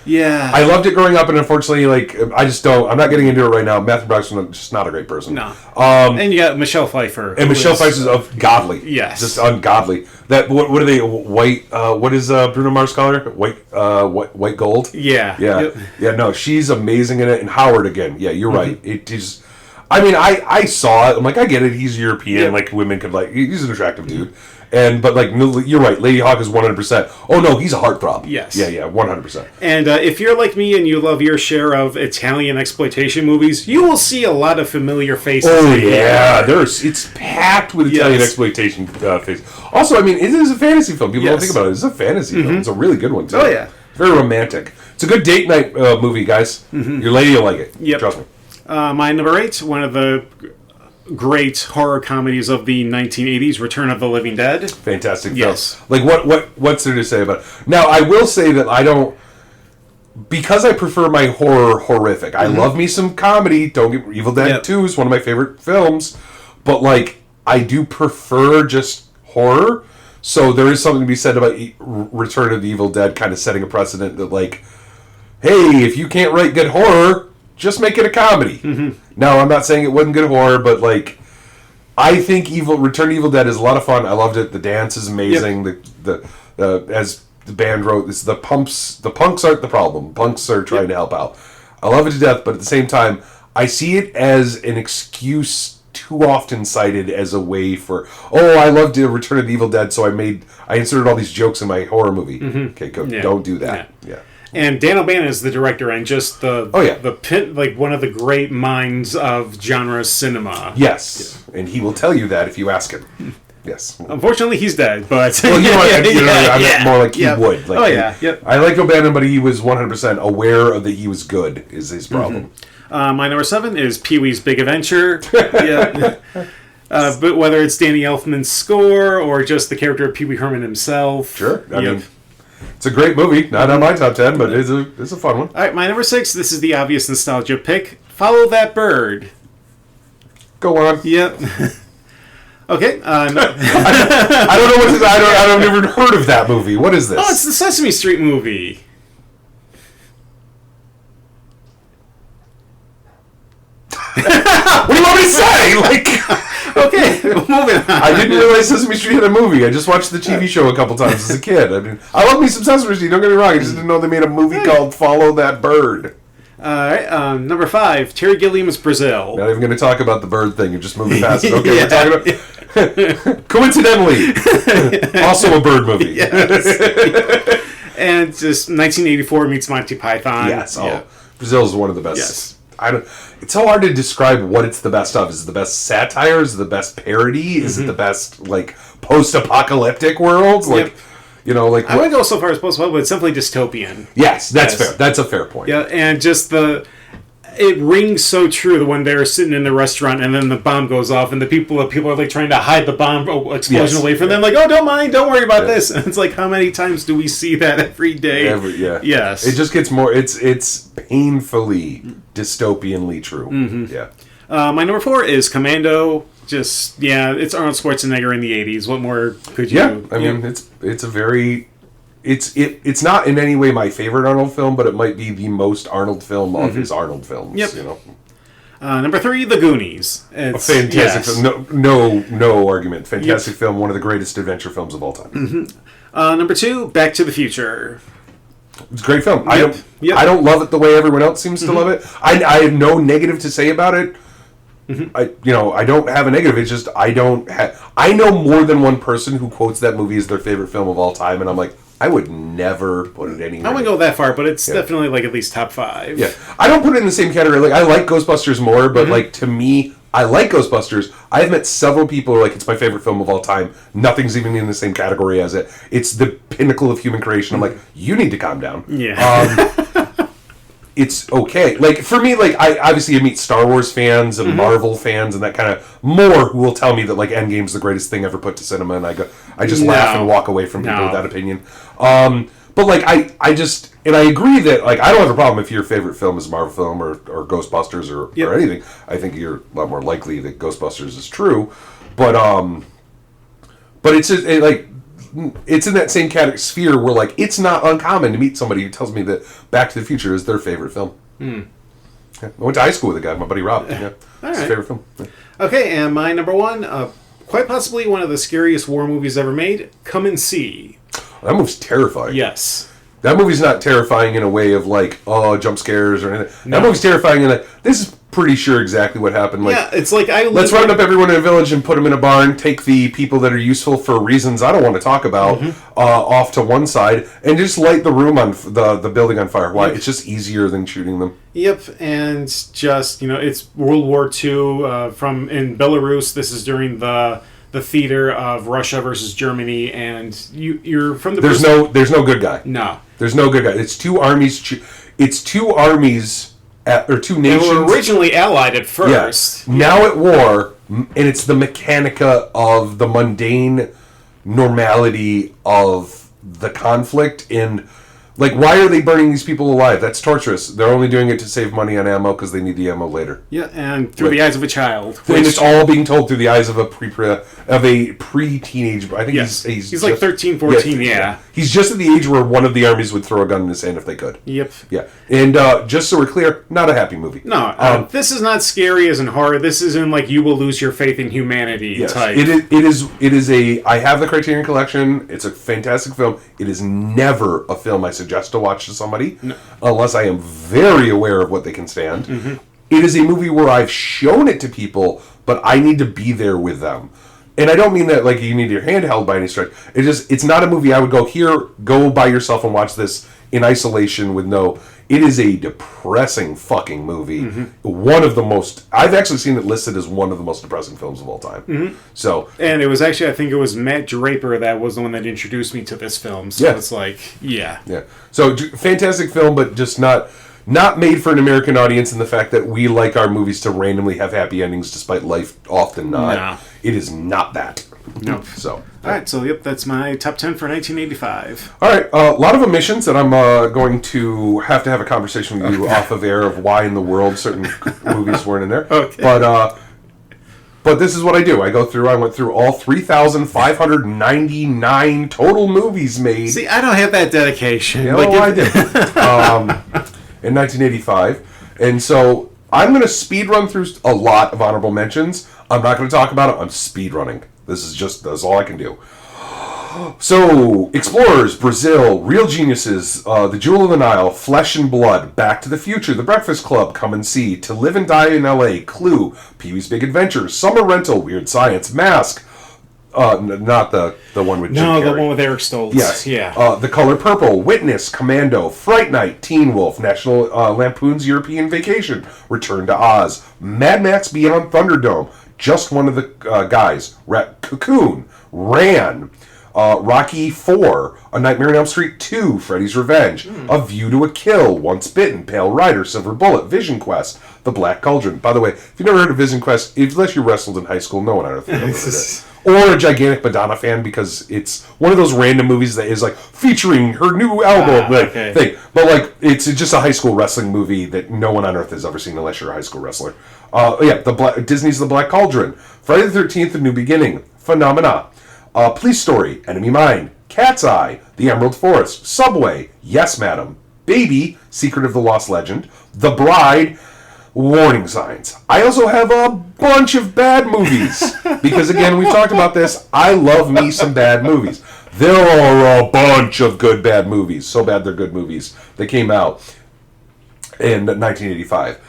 Yeah. I loved it growing up, and unfortunately, I'm not getting into it right now. Matthew Broderick's just not a great person. No. And you got Michelle Pfeiffer. And Michelle Pfeiffer is ungodly. Yes. Just ungodly. That what are they? White? What is Bruno Mars call her? White gold. Yeah. Yeah. Yep. Yeah. No, she's amazing in it. And Howard again. Yeah, you're right. It is. I mean, I saw it. I'm like, I get it. He's European. Yep. Like women could like. He's an attractive dude. But you're right. Lady Hawk is 100%. Oh no, he's a heartthrob. Yes. Yeah, 100%. And if you're like me and you love your share of Italian exploitation movies, you will see a lot of familiar faces. Oh yeah, it's packed with Italian exploitation faces. Also, I mean, it is a fantasy film. People don't think about it. It's a fantasy film. It's a really good one too. Oh yeah, very romantic. It's a good date night movie, guys. Your lady will like it. Yep. Trust me. My number 8, one of the great horror comedies of the 1980s, Return of the Living Dead. Fantastic film. Yes. Like what's there to say about it? Now, I will say that I don't, because I prefer my horror horrific. I love me some comedy. Don't get Evil Dead 2 is one of my favorite films, but like I do prefer just horror. So there is something to be said about Return of the Evil Dead kind of setting a precedent that like, hey, if you can't write good horror, just make it a comedy. Now, I'm not saying it wasn't good horror, but like, I think Return to Evil Dead is a lot of fun. I loved it. The dance is amazing. Yep. As the band wrote, the punks aren't the problem. Punks are trying to help out. I love it to death, but at the same time, I see it as an excuse too often cited as a way for, I loved Return of the Evil Dead, so I inserted all these jokes in my horror movie. Okay, don't do that. Yeah. And Dan O'Bannon is the director, and just the pit, like one of the great minds of genre cinema. Yes, and he will tell you that if you ask him. Yes. Unfortunately, he's dead, but well, I meant more like he would. Like, I like O'Bannon, but he was 100% aware of that he was good. Is his problem? My number 7 is Pee-wee's Big Adventure. But whether it's Danny Elfman's score or just the character of Pee Wee Herman himself. Sure. I mean, it's a great movie. Not on my top 10, but it's a fun one. All right, my number 6. This is the obvious nostalgia pick. Follow That Bird. Go on. Yep. Okay. I don't know what this. I've never heard of that movie. What is this? Oh, it's the Sesame Street movie. What do you want me to say? Okay, moving on. I didn't realize Sesame Street had a movie. I just watched the TV show a couple times as a kid. I mean, I love me some Sesame Street. Don't get me wrong. I just didn't know they made a movie called Follow That Bird. All right, number 5, Terry Gilliam's Brazil. Not even going to talk about the bird thing. You're just moving past it. Okay, we're talking about... Coincidentally, also a bird movie. Yes. And just 1984 meets Monty Python. Yes. Brazil is one of the best. Yes. It's so hard to describe what it's the best of. Is it the best satire? Is it the best parody? Is it the best post-apocalyptic world? I wouldn't go so far as post-apocalyptic, but it's definitely dystopian. Yes, that's fair. That's a fair point. Yeah, and just it rings so true when they're sitting in the restaurant and then the bomb goes off and the people are like trying to hide the bomb explosion away from them. Like, oh, don't worry about this. And it's like, how many times do we see that every day? Yes. It just gets more. It's painfully dystopianly true. Yeah. My number 4 is Commando. It's Arnold Schwarzenegger in the 80s. What more could you? Yeah, I mean, it's a very. It's not in any way my favorite Arnold film, but it might be the most Arnold film of his Arnold films. Yep. Number 3, The Goonies. It's a fantastic film. No argument. Fantastic film. One of the greatest adventure films of all time. Number 2, Back to the Future. It's a great film. I don't love it the way everyone else seems to love it. I have no negative to say about it. I don't have a negative. It's just I know more than one person who quotes that movie as their favorite film of all time, and I'm like, I would never put it anywhere. I wouldn't go that far, but it's definitely like at least top 5. Yeah, I don't put it in the same category. Like, I like Ghostbusters more, but like, to me, I like Ghostbusters. I've met several people who are like, it's my favorite film of all time. Nothing's even in the same category as it. It's the pinnacle of human creation. I'm like, you need to calm down. Yeah. it's okay. Like, for me, like, I meet Star Wars fans and Marvel fans and that kind of more who will tell me that, like, Endgame's the greatest thing ever put to cinema, and I just laugh and walk away from people with that opinion. But, like, I just, and I agree that, like, I don't have a problem if your favorite film is a Marvel film or Ghostbusters or anything. I think you're a lot more likely that Ghostbusters is true. But it's just, it's in that same sphere where, like, it's not uncommon to meet somebody who tells me that Back to the Future is their favorite film. Yeah. I went to high school with a guy, my buddy Rob. Yeah, it's his favorite film. Yeah. Okay, and my number one, quite possibly one of the scariest war movies ever made, Come and See. That movie's terrifying. Yes. That movie's not terrifying in a way of, like, jump scares or anything. That movie's terrifying in that this is pretty sure exactly what happened. Like, yeah, it's like let's round up everyone in a village and put them in a barn, take the people that are useful for reasons I don't want to talk about off to one side, and just light the room on the building on fire. Why? It's just easier than shooting them. Yep, and just, it's World War II from in Belarus. This is during the theater of Russia versus Germany, and you're from the... There's no good guy. No. There's no good guy. It's two armies. It's two armies or two nations. They were originally allied at first. Yes. Now at war, and it's the mechanica of the mundane normality of the conflict. And, like, why are they burning these people alive? That's torturous. They're only doing it to save money on ammo because they need the ammo later. Yeah, and through the eyes of a child. And it's all being told through the eyes of a pre-teenage. I think he's like 13, 14, yeah. He's just at the age where one of the armies would throw a gun in his hand if they could. Yep. Yeah. And just so we're clear, not a happy movie. No, this is not scary as in horror. This is in, like, you will lose your faith in humanity type. It is a... I have the Criterion Collection. It's a fantastic film. It is never a film I suggest to watch to somebody unless I am very aware of what they can stand. Mm-hmm. It is a movie where I've shown it to people, but I need to be there with them. And I don't mean that, like, you need your hand held by any stretch. It's not a movie I would go by yourself and watch this in isolation with no... It is a depressing fucking movie. Mm-hmm. One of the most... I've actually seen it listed as one of the most depressing films of all time. Mm-hmm. So... And it was actually, I think it was Matt Draper that was the one that introduced me to this film. So it's like, yeah. Yeah. So, fantastic film, but just not made for an American audience in the fact that we like our movies to randomly have happy endings despite life often not. No. It is not that. Nope. So... Alright, so that's my top 10 for 1985. Alright, a lot of omissions that I'm going to have a conversation with you off of air of why in the world certain movies weren't in there. Okay. But this is what I do. I went through all 3,599 total movies made. See, I don't have that dedication. Yeah, I did. In 1985. And so I'm going to speed run through a lot of honorable mentions. I'm not going to talk about it. I'm speed running. That's all I can do. So, Explorers, Brazil, Real Geniuses, The Jewel of the Nile, Flesh and Blood, Back to the Future, The Breakfast Club, Come and See, To Live and Die in L.A., Clue, Pee-wee's Big Adventure, Summer Rental, Weird Science, Mask, not the one with Jim Carrey. No, the one with Eric Stoltz. Yes. Yeah. The Color Purple, Witness, Commando, Fright Night, Teen Wolf, National Lampoon's European Vacation, Return to Oz, Mad Max Beyond Thunderdome, Just One of the Guys, Cocoon, Ran, Rocky IV, A Nightmare on Elm Street 2, Freddy's Revenge, A View to a Kill, Once Bitten, Pale Rider, Silver Bullet, Vision Quest, The Black Cauldron. By the way, if you've never heard of Vision Quest, unless you wrestled in high school, no one on earth has ever heard of it. Or a gigantic Madonna fan because it's one of those random movies that is like featuring her new album thing. But like it's just a high school wrestling movie that no one on earth has ever seen unless you're a high school wrestler. Disney's The Black Cauldron, Friday the 13th, A New Beginning, Phenomena, Police Story, Enemy Mine, Cat's Eye, The Emerald Forest, Subway, Yes Madam, Baby, Secret of the Lost Legend, The Bride, Warning Signs. I also have a bunch of bad movies. Because, again, we've talked about this. I love me some bad movies. There are a bunch of good bad movies. So bad they're good movies. They came out in 1985.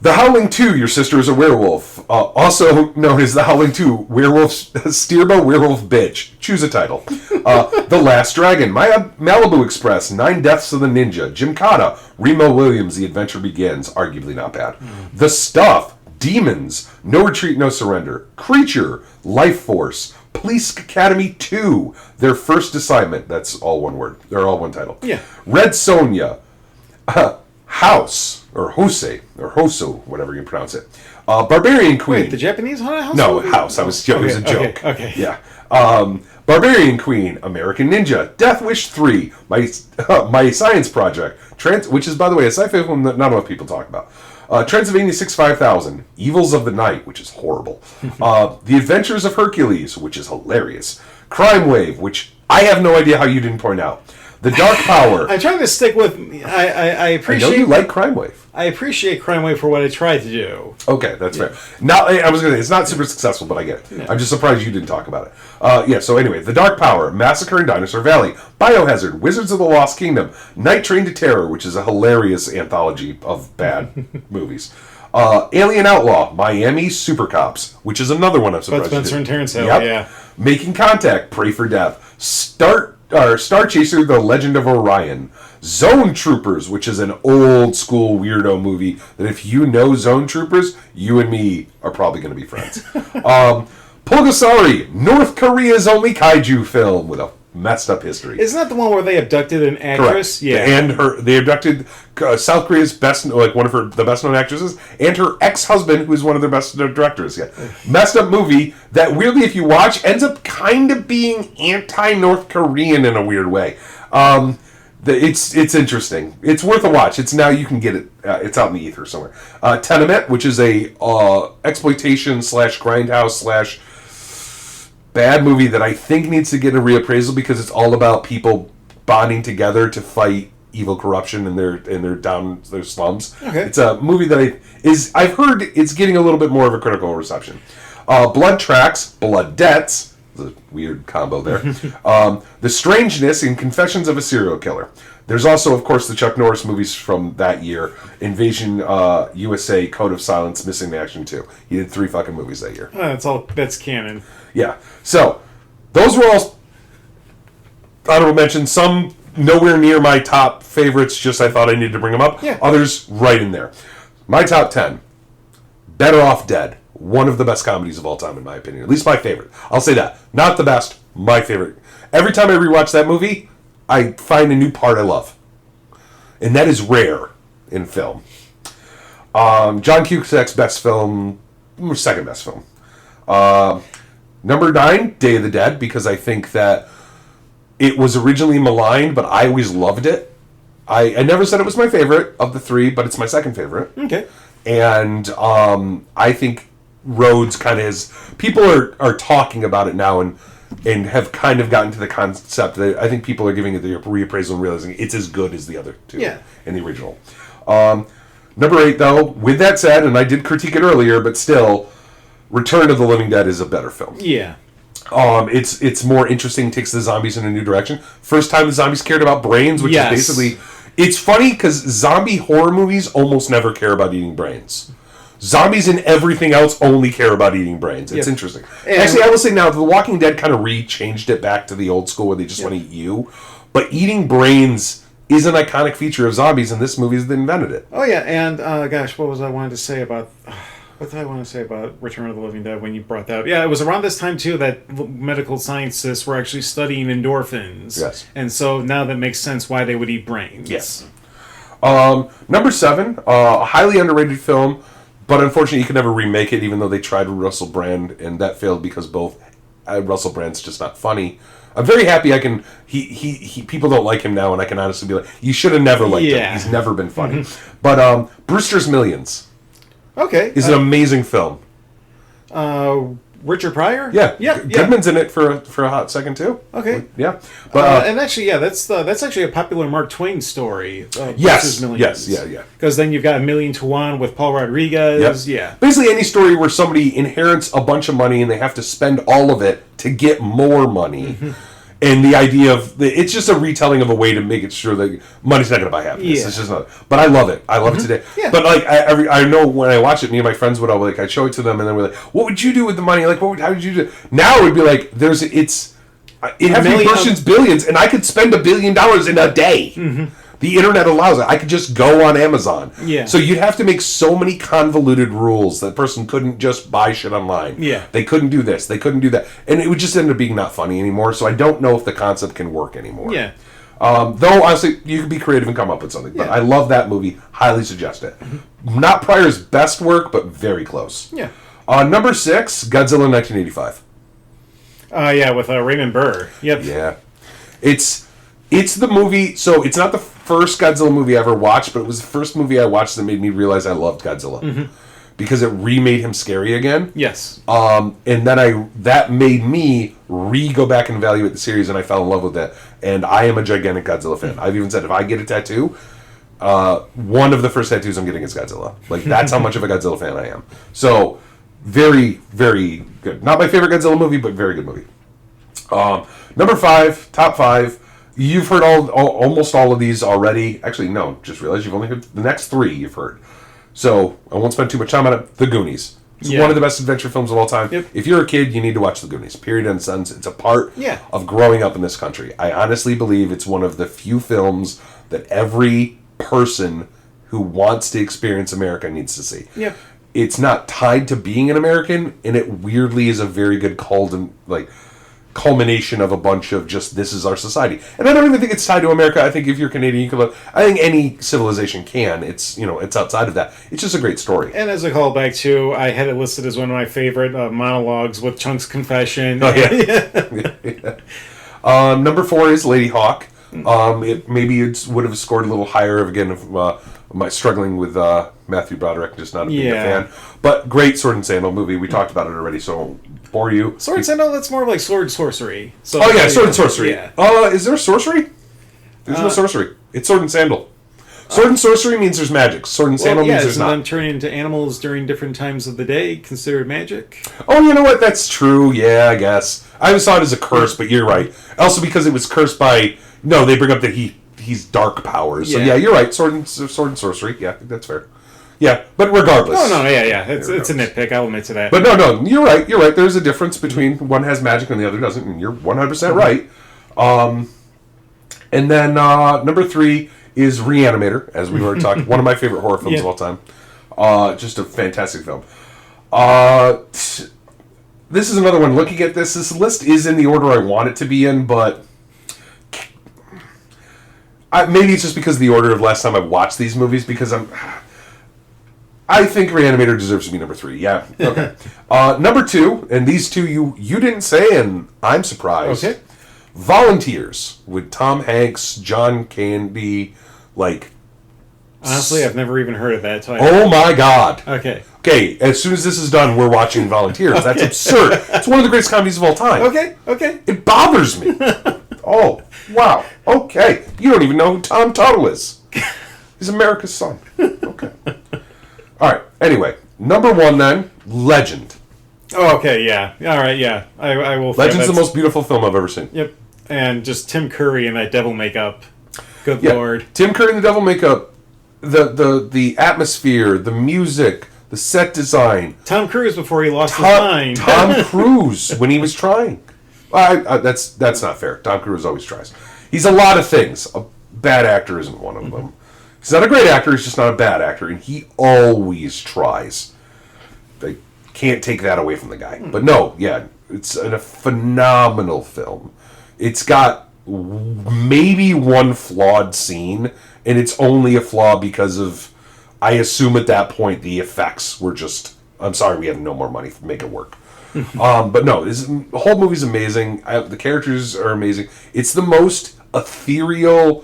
The Howling 2, Your Sister is a Werewolf. Also known as The Howling 2, Werewolf Stirba Werewolf Bitch. Choose a title. The Last Dragon, Malibu Express, Nine Deaths of the Ninja, Gymkhana, Remo Williams, The Adventure Begins. Arguably not bad. The Stuff, Demons, No Retreat, No Surrender, Creature, Life Force, Police Academy 2, Their First Assignment. That's all one word. They're all one title. Yeah. Red Sonja, House, or Hose, or Hoso, whatever you pronounce it. Barbarian Queen. Wait, the Japanese haunted house? No, House. It was a joke. Okay. Yeah. Barbarian Queen, American Ninja, Death Wish 3, my Science Project, which is, by the way, a sci-fi film that not enough people talk about. Transylvania 65000, Evils of the Night, which is horrible. The Adventures of Hercules, which is hilarious. Crime Wave, which I have no idea how you didn't point out. The Dark Power. I'm trying to stick with. I appreciate. I know you like Crime Wave. I appreciate Crime Wave for what it tried to do. Okay, that's fair. Now, I was going to say, it's not super successful, but I get it. Yeah. I'm just surprised you didn't talk about it. So anyway, The Dark Power, Massacre in Dinosaur Valley, Biohazard, Wizards of the Lost Kingdom, Night Train to Terror, which is a hilarious anthology of bad movies. Alien Outlaw, Miami Super Cops, which is another one I'm surprised. Bud Spencer and Terrence Hill, yeah. Making Contact, Pray for Death, Star Chaser, The Legend of Orion, Zone Troopers, which is an old school weirdo movie that if you know Zone Troopers, you and me are probably going to be friends. Pulgasari, North Korea's only kaiju film with a messed up history. Isn't that the one where they abducted an actress? Correct. Yeah, and they abducted South Korea's one of the best known actresses, and her ex-husband, who's one of their best directors. Yeah, messed up movie that weirdly, if you watch, ends up kind of being anti-North Korean in a weird way. It's interesting. It's worth a watch. It's now you can get it. It's out in the ether somewhere. Tenement, which is a exploitation / grindhouse / bad movie that I think needs to get a reappraisal because it's all about people bonding together to fight evil corruption in their slums. Okay. It's a movie that I've heard it's getting a little bit more of a critical reception. Blood Tracks, Blood Debts, the weird combo there. The Strangeness and Confessions of a Serial Killer. There's also, of course, the Chuck Norris movies from that year. Invasion USA, Code of Silence, Missing in Action 2. He did 3 fucking movies that year. That's canon. Yeah. So, those were all honorable mentions. Some nowhere near my top favorites, just I thought I needed to bring them up. Yeah. Others right in there. My top 10. Better Off Dead. One of the best comedies of all time, in my opinion. At least my favorite. I'll say that. Not the best, my favorite. Every time I rewatch that movie, I find a new part I love. And that is rare in film. John Cusack's best film, second best film. Number 9, Day of the Dead, because I think that it was originally maligned, but I always loved it. I never said it was my favorite of the 3, but it's my second favorite. Okay. And I think Rhodes kind of is... People are talking about it now and have kind of gotten to the concept that I think people are giving it the reappraisal and realizing it's as good as the other 2 in the original. Number 8, though, with that said, and I did critique it earlier, but still... Return of the Living Dead is a better film. Yeah. It's more interesting, takes the zombies in a new direction. First time the zombies cared about brains, which is basically... It's funny because zombie horror movies almost never care about eating brains. Zombies and everything else only care about eating brains. It's interesting. And actually, I will say now, The Walking Dead kind of changed it back to the old school where they just want to eat you. But eating brains is an iconic feature of zombies, and this movie has invented it. Oh, yeah, and what was I wanted to say about... What did I want to say about Return of the Living Dead when you brought that up? Yeah, it was around this time, too, that medical scientists were actually studying endorphins. Yes. And so now that makes sense why they would eat brains. Yes. Number 7, a highly underrated film, but unfortunately you can never remake it, even though they tried with Russell Brand, and that failed because both Russell Brand's just not funny. I'm very happy I can... He people don't like him now, and I can honestly be like, you should have never liked him. He's never been funny. Mm-hmm. But Brewster's Millions... Okay. Is an amazing film. Richard Pryor? Yeah. Goodman's in it for a hot second too. Okay. Yeah. But and actually, that's actually a popular Mark Twain story. Yes. Yeah. Because then you've got A Million to One with Paul Rodriguez. Yep. Yeah. Basically, any story where somebody inherits a bunch of money and they have to spend all of it to get more money. Mm-hmm. And the idea of it's just a retelling of a way to make it sure that money's not going to buy happiness. Yeah. It's just not. But I love it. I love it today. Yeah. But like I know when I watch it, me and my friends would all I'd show it to them, and then we're like, "What would you do with the money? Like, how would you do?" Now it would be like, it has to be versions billions, and I could spend $1 billion in a day. Mm-hmm. The internet allows it. I could just go on Amazon. Yeah. So you'd have to make so many convoluted rules that person couldn't just buy shit online. Yeah. They couldn't do this. They couldn't do that. And it would just end up being not funny anymore. So I don't know if the concept can work anymore. Yeah. Though, honestly, you could be creative and come up with something. But I love that movie. Highly suggest it. Not Pryor's best work, but very close. Yeah. Number 6, Godzilla 1985. Yeah, with Raymond Burr. Yep. Yeah. It's the movie... So, it's not the first Godzilla movie I ever watched, but it was the first movie I watched that made me realize I loved Godzilla. Because it remade him scary again. Yes. And then that made me go back and evaluate the series, and I fell in love with it. And I am a gigantic Godzilla fan. I've even said if I get a tattoo, one of the first tattoos I'm getting is Godzilla. Like, that's how much of a Godzilla fan I am. So, very, very good. Not my favorite Godzilla movie, but very good movie. Number 5, top 5. You've heard almost all of these already. Actually, no, just realized you've only heard the next 3 you've heard. So, I won't spend too much time on it. The Goonies. It's one of the best adventure films of all time. Yep. If you're a kid, you need to watch The Goonies. Period and sentence. It's a part of growing up in this country. I honestly believe it's one of the few films that every person who wants to experience America needs to see. Yep. It's not tied to being an American, and it weirdly is a very good culmination of a bunch of just, this is our society. And I don't even think it's tied to America. I think if you're Canadian, you can look. I think any civilization can. It's, it's outside of that. It's just a great story. And as a callback to, I had it listed as one of my favorite monologues with Chunk's confession. Oh, yeah. Number 4 is Lady Hawk. Maybe it would have scored a little higher, again, if my struggling with Matthew Broderick, just not a big fan. But great Sword and Sandal movie. We talked about it already, so I won't bore you. Sword and Sandal, that's more of like sword sorcery. So Sword and sorcery. Yeah. Is there sorcery? There's no sorcery. It's sword and sandal. Sword and sorcery means there's magic. Sword and sandal means there's not. Them turning into animals during different times of the day considered magic? Oh, you know what? That's true. Yeah, I guess. I always saw it as a curse, but you're right. Also, because it was cursed by... No, they bring up that he's dark powers. So yeah, you're right. Sword and sorcery. Yeah, that's fair. Yeah, but regardless. No, yeah. It's a nitpick. I'll admit to that. But no, you're right. You're right. There's a difference between one has magic and the other doesn't, and you're 100% right. And then number 3 is Reanimator, as we were talking. One of my favorite horror films of all time. Just a fantastic film. This is another one. Looking at this list is in the order I want it to be in, but... maybe it's just because of the order of last time I watched these movies, because I think Reanimator deserves to be number 3. Yeah. Okay. Number 2, and these two you didn't say, and I'm surprised. Okay. Volunteers with Tom Hanks, John Candy, Honestly, I've never even heard of that. Oh my God. Okay. Okay, as soon as this is done, we're watching Volunteers. That's absurd. It's one of the greatest comedies of all time. Okay. It bothers me. Oh, wow. Okay. You don't even know who Tom Tuttle is. He's America's son. Okay. All right. Anyway, number 1 then, Legend. Oh, okay, yeah. All right, yeah. I will... Legend's the most beautiful film I've ever seen. Yep. And just Tim Curry in that devil makeup. Good Lord. Tim Curry in the devil makeup, the atmosphere, the music, the set design. Tom Cruise before he lost his mind. Tom Cruise when he was trying. That's not fair. Tom Cruise always tries. He's a lot of things. A bad actor isn't one of them. He's not a great actor. He's just not a bad actor, and he always tries. They can't take that away from the guy. But no, yeah, it's a phenomenal film. It's got maybe one flawed scene, and it's only a flaw because of, I assume at that point, the effects were just, I'm sorry, we have no more money to make it work. But no, the whole movie's amazing. The characters are amazing. It's the most ethereal,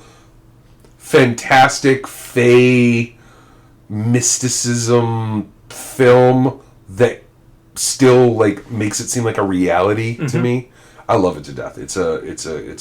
fantastic, fae, mysticism film that still makes it seem like a reality to me. I love it to death. It's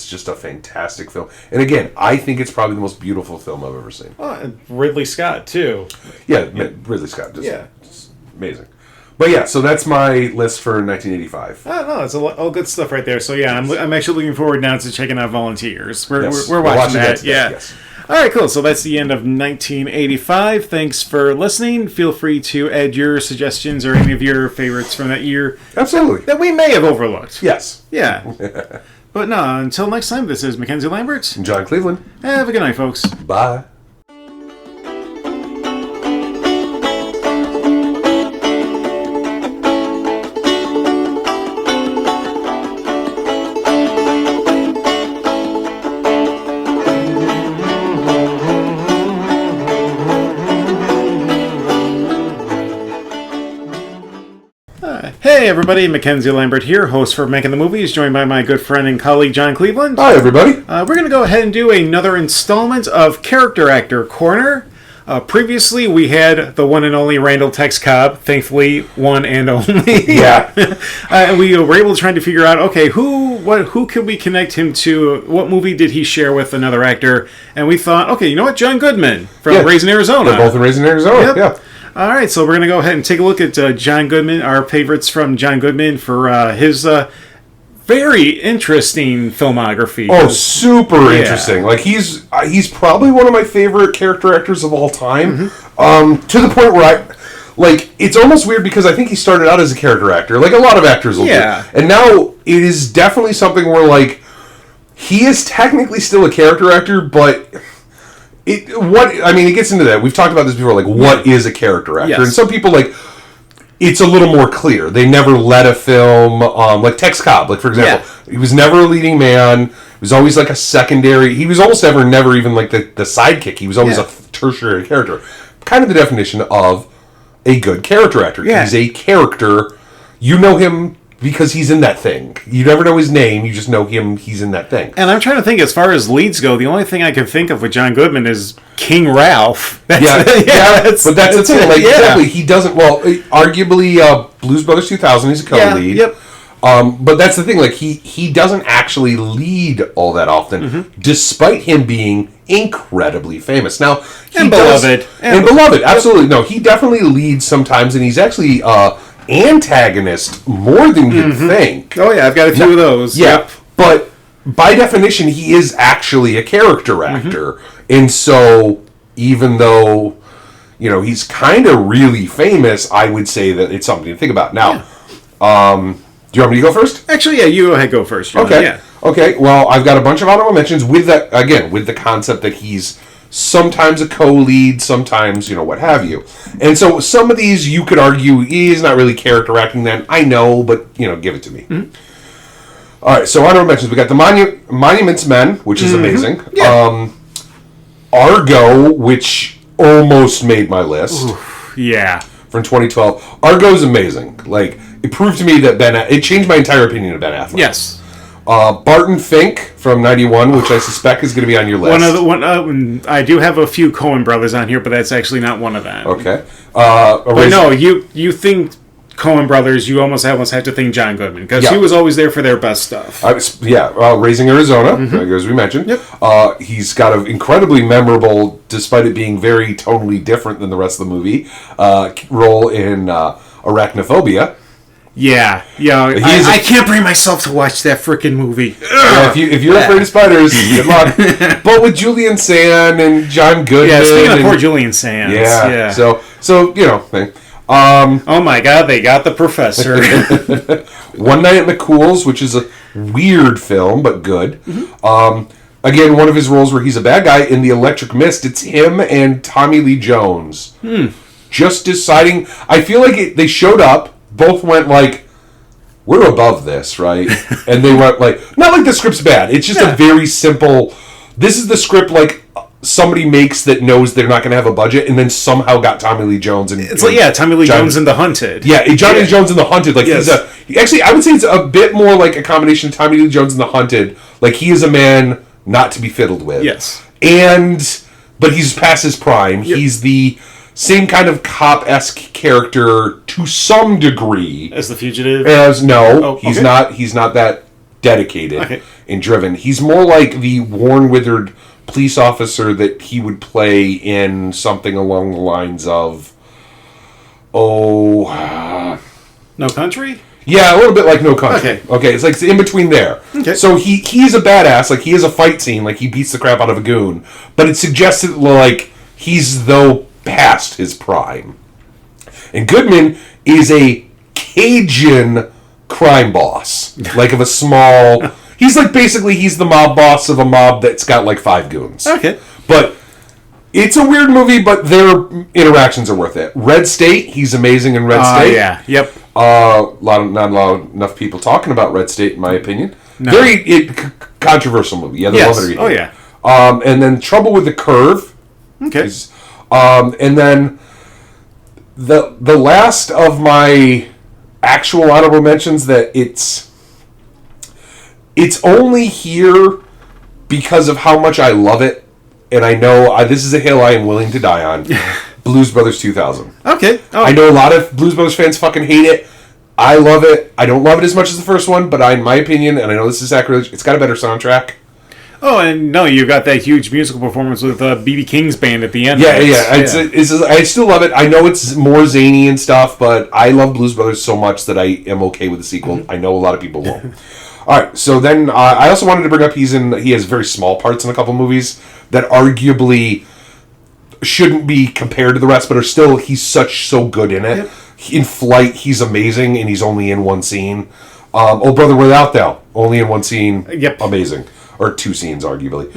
just a fantastic film. And again, I think it's probably the most beautiful film I've ever seen. Oh, and Ridley Scott too. Yeah, Ridley Scott. Just amazing. But yeah, so that's my list for 1985. Oh, no, it's all good stuff right there. So yeah, I'm actually looking forward now to checking out Volunteers. We're watching that. Yeah. Yes. All right, cool. So that's the end of 1985. Thanks for listening. Feel free to add your suggestions or any of your favorites from that year. Absolutely. That we may have overlooked. Yes. Yeah. But no, until next time, this is Mackenzie Lambert. And John Cleveland. Have a good night, folks. Bye. Hey everybody, Mackenzie Lambert here, host for Making the Movies, joined by my good friend and colleague John Cleveland. Hi everybody. We're going to go ahead and do another installment of Character Actor Corner. Previously, we had the one and only Randall Tex Cobb, thankfully one and only. Yeah. We were able to try to figure out, okay, who could we connect him to? What movie did he share with another actor? And we thought, okay, you know what, John Goodman from Raising Arizona. They're both in Raising Arizona. Yep. Yeah. All right, so we're going to go ahead and take a look at John Goodman, our favorites from John Goodman for his very interesting filmography. Oh, super interesting. Like he's probably one of my favorite character actors of all time. To the point where it's almost weird because I think he started out as a character actor, like a lot of actors will do. And now it is definitely something where he is technically still a character actor, but it gets into that. We've talked about this before. What is a character actor? Yes. And some people it's a little more clear. They never led a film. Like Tex Cobb, for example, he was never a leading man. He was always a secondary. He was almost never even the sidekick. He was always a tertiary character. Kind of the definition of a good character actor. Yeah. He's a character. You know him because he's in that thing. You never know his name. You just know him. He's in that thing. And I'm trying to think, as far as leads go, the only thing I can think of with John Goodman is King Ralph. But that's the thing. Exactly. He doesn't. Well, arguably, Blues Brothers 2000. He's a co-lead. Yep. But that's the thing. He doesn't actually lead all that often, despite him being incredibly famous. Now, beloved. Absolutely. No, he definitely leads sometimes, and he's actually antagonist more than you'd think. Oh yeah, I've got a few of those. Yeah, but by definition, he is actually a character actor, and so even though he's kind of really famous, I would say that it's something to think about. Now, do you want me to go first? Actually, yeah, you go first, John. Okay. Yeah. Okay. Well, I've got a bunch of honorable mentions with that. Again, with the concept that he's sometimes a co-lead, sometimes, what have you. And so some of these you could argue he's not really character acting then. I know, but, give it to me. All right, so honorable mentions. We got the Monuments Men, which is amazing. Yeah. Argo, which almost made my list. Oof, yeah. From 2012. Argo's amazing. It proved to me that it changed my entire opinion of Ben Affleck. Yes. Barton Fink from 91, which I suspect is going to be on your list. I do have a few Coen brothers on here, but that's actually not one of them. Okay. But no, you think Coen brothers, you almost have to think John Goodman, because he was always there for their best stuff. Raising Arizona, as we mentioned. Yep. He's got an incredibly memorable, despite it being very totally different than the rest of the movie, role in Arachnophobia. Yeah. I can't bring myself to watch that freaking movie. Yeah, if you're afraid of spiders, good luck. But with Julian Sand and John Goodman. Yeah, speaking of poor Julian Sand. Yeah. So oh my God, they got the professor. One Night at McCool's, which is a weird film, but good. Again, one of his roles where he's a bad guy in The Electric Mist. It's him and Tommy Lee Jones. Just deciding. I feel like they showed up. Both went we're above this, right? And they went not the script's bad. It's just a very simple, this is the script somebody makes that knows they're not going to have a budget, and then somehow got Tommy Lee Jones. And it's Tommy Lee Jones in The Hunted. Yeah, Johnny Jones in The Hunted. Actually, I would say it's a bit more like a combination of Tommy Lee Jones in The Hunted. He is a man not to be fiddled with. Yes. But he's past his prime. Yep. He's the same kind of cop-esque character to some degree as The Fugitive. He's not. He's not that dedicated and driven. He's more like the worn-withered police officer that he would play in something along the lines of, No Country. Yeah, a little bit like No Country. Okay, it's in between there. Okay. So he's a badass. He has a fight scene. He beats the crap out of a goon, but it suggested he's past his prime. And Goodman is a Cajun crime boss. Of a small... He's basically, he's the mob boss of a mob that's got 5 goons. Okay. But it's a weird movie, but their interactions are worth it. Red State, he's amazing in Red State. Yeah, yep. Not enough people talking about Red State, in my opinion. No. Very controversial movie. Yeah, love it or you hate it. And then Trouble with the Curve. Okay. And then the last of my actual honorable mentions that it's only here because of how much I love it, and I know this is a hill I am willing to die on. Blues Brothers 2000. Okay. Oh. I know a lot of Blues Brothers fans fucking hate it. I love it. I don't love it as much as the first one, but in my opinion, and I know this is sacrilege, it's got a better soundtrack. Oh, and no, you got that huge musical performance with B.B. King's band at the end. Yeah. I still love it. I know it's more zany and stuff, but I love Blues Brothers so much that I am okay with the sequel. I know a lot of people won't. All right, so then I also wanted to bring up he has very small parts in a couple movies that arguably shouldn't be compared to the rest, but are still, he's so good in it. Yep. In Flight, he's amazing, and he's only in one scene. Oh Brother, Where Art Thou? Only in one scene. Yep. Amazing. Or two scenes, arguably.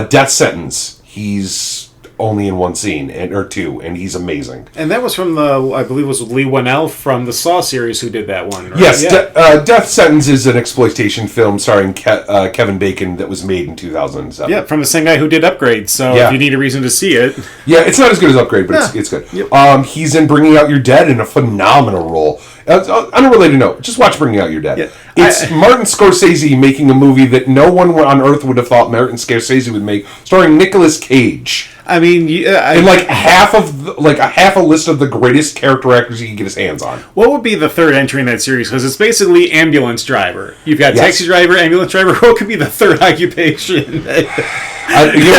Death Sentence, he's only in one scene, or two, and he's amazing. And that was from I believe it was Lee Winnell from the Saw series who did that one, right? Yes, yeah. Death Sentence is an exploitation film starring Kevin Bacon that was made in 2007. Yeah, from the same guy who did Upgrade, so if you need a reason to see it. Yeah, it's not as good as Upgrade, but it's good. Yep. He's in Bringing Out Your Dead in a phenomenal role. On a related note, just watch Bringing Out Your Dead. Yeah. It's Martin Scorsese making a movie that no one on earth would have thought Martin Scorsese would make, starring Nicolas Cage. I mean, and half a list of the greatest character actors he can get his hands on. What would be the third entry in that series? Because it's basically ambulance driver. You've got taxi driver, ambulance driver. What could be the third occupation? You know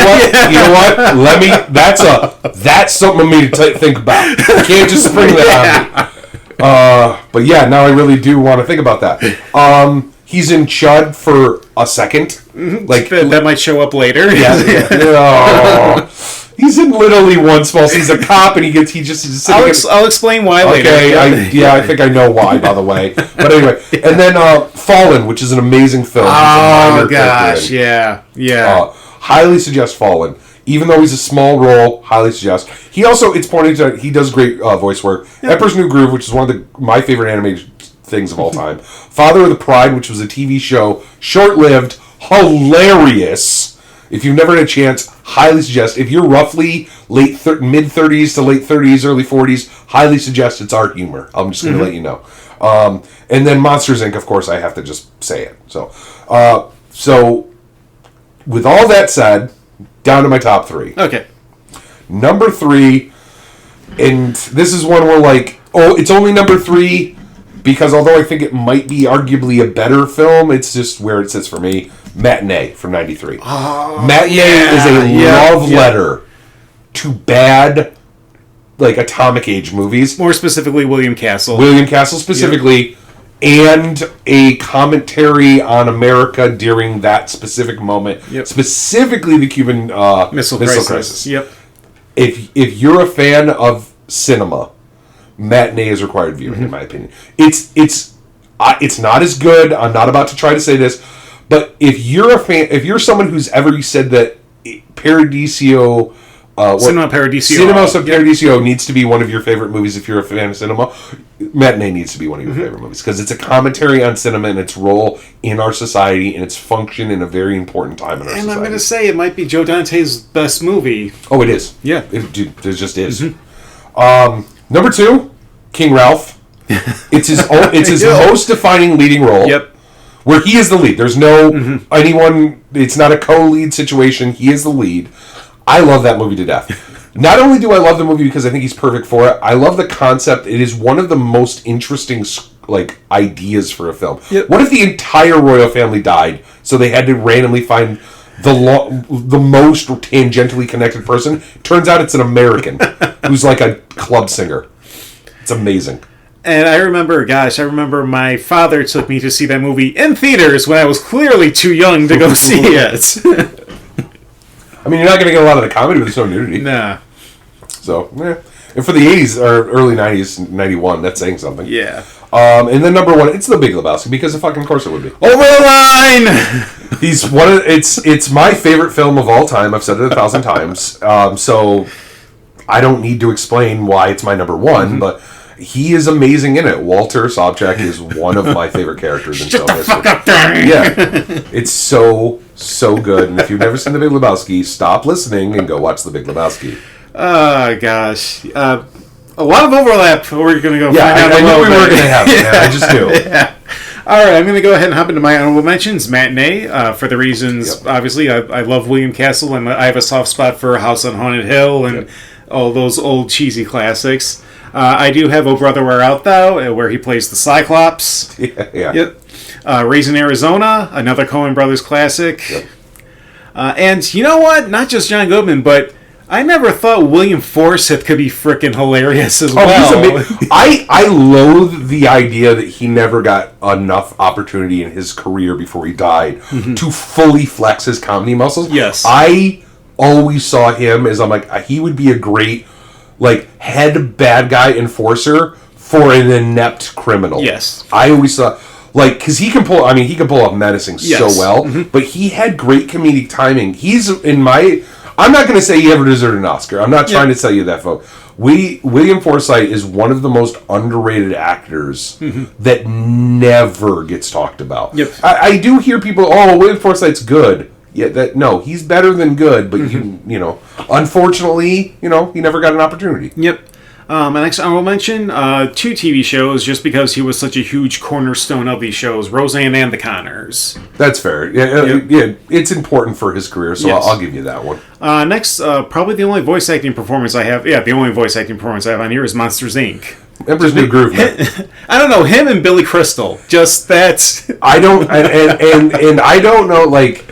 what? You know what? That's something for me to think about. You can't just spring that on me. But yeah, now I really do want to think about that. He's in Chud for a second. Like that might show up later. Yeah. He's in literally one small scene. He's a cop, and he's just. I'll explain why later. Okay, I think I know why. By the way, but anyway, and then Fallen, which is an amazing film. Oh gosh, yeah. Highly suggest Fallen. Even though he's a small role, highly suggest. He also, it's pointed to, he does great voice work. Yep. Emperor's New Groove, which is one of my favorite animated things of all time. Father of the Pride, which was a TV show, short-lived, hilarious. If you've never had a chance, highly suggest. If you're roughly mid-30s to late 30s, early 40s, highly suggest it's our humor. I'm just going to let you know. And then Monsters, Inc., of course, I have to just say it. So with all that said, down to my top three. Okay. Number 3, and this is one where it's only number 3 because although I think it might be arguably a better film, it's just where it sits for me. Matinee from 93. Matinee is a love letter to bad, Atomic Age movies. More specifically, William Castle. William Castle specifically, and a commentary on America during that specific moment. Yep. Specifically the Cuban Missile Crisis. Yep. If you're a fan of cinema, Matinee is required viewing, in my opinion. It's not as good. I'm not about to try to say this, but if you're someone who's ever said that Paradiso, Cinema Paradiso. Cinema Paradiso needs to be one of your favorite movies if you're a fan of cinema. Matinee needs to be one of your favorite movies because it's a commentary on cinema and its role in our society and its function in a very important time in our society. And I'm going to say it might be Joe Dante's best movie. Oh, it is. Yeah. It just is. Number 2, King Ralph. It's his most defining leading role. Yep. Where he is the lead. There's no anyone. It's not a co-lead situation. He is the lead. I love that movie to death. Not only do I love the movie because I think he's perfect for it, I love the concept. It is one of the most interesting ideas for a film. Yep. What if the entire royal family died, so they had to randomly find the most tangentially connected person? Turns out it's an American who's a club singer. It's amazing. And I remember my father took me to see that movie in theaters when I was clearly too young to go see it. I mean, you're not going to get a lot of the comedy, but there's no nudity. Nah. So, And for the 80s, or early 90s, 91, that's saying something. Yeah. And then number 1, it's The Big Lebowski, because of fucking course it would be. Over the line! It's my favorite film of all time. I've said it 1,000 times. So I don't need to explain why it's my number 1, but he is amazing in it. Walter Sobchak is one of my favorite characters in film history. Shut the fuck up, Danny! Yeah. It's so good. And if you've never seen The Big Lebowski, stop listening and go watch The Big Lebowski. Oh, gosh. a lot of overlap. We're going to go Yeah, find out I knew we were going to have it. Yeah. I just knew. Yeah. All right, I'm going to go ahead and hop into my honorable mentions. Matinee, for the reasons, obviously, I love William Castle, and I have a soft spot for House on Haunted Hill and all those old cheesy classics. I do have Oh Brother, Where Art Thou, where he plays the Cyclops. Yeah. Yep. Raising Arizona, another Coen Brothers classic. Yep. And you know what? Not just John Goodman, but I never thought William Forsythe could be frickin' hilarious as well. I loathe the idea that he never got enough opportunity in his career before he died to fully flex his comedy muscles. Yes. I always saw him as, I'm like, he would be a great, like, head bad guy enforcer for an inept criminal. Yes. I always saw, like, because he can pull off menacing so well, but he had great comedic timing. He's in my... I'm not going to say he ever deserved an Oscar. I'm not trying to tell you that, folks. William Forsythe is one of the most underrated actors that never gets talked about. Yep. I do hear people, William Forsythe's good. Yeah, no, he's better than good, but you know, unfortunately, you know, he never got an opportunity. Yep. My next honorable mention, 2 TV shows, just because he was such a huge cornerstone of these shows, Roseanne and The Conners. That's fair. Yeah, it's important for his career, so I'll give you that one. Next, probably the only voice acting performance I have, the only voice acting performance I have on here is Monsters, Inc. Emperor's New Groove, man. I don't know, him and Billy Crystal, just that. I don't, and I don't know, like,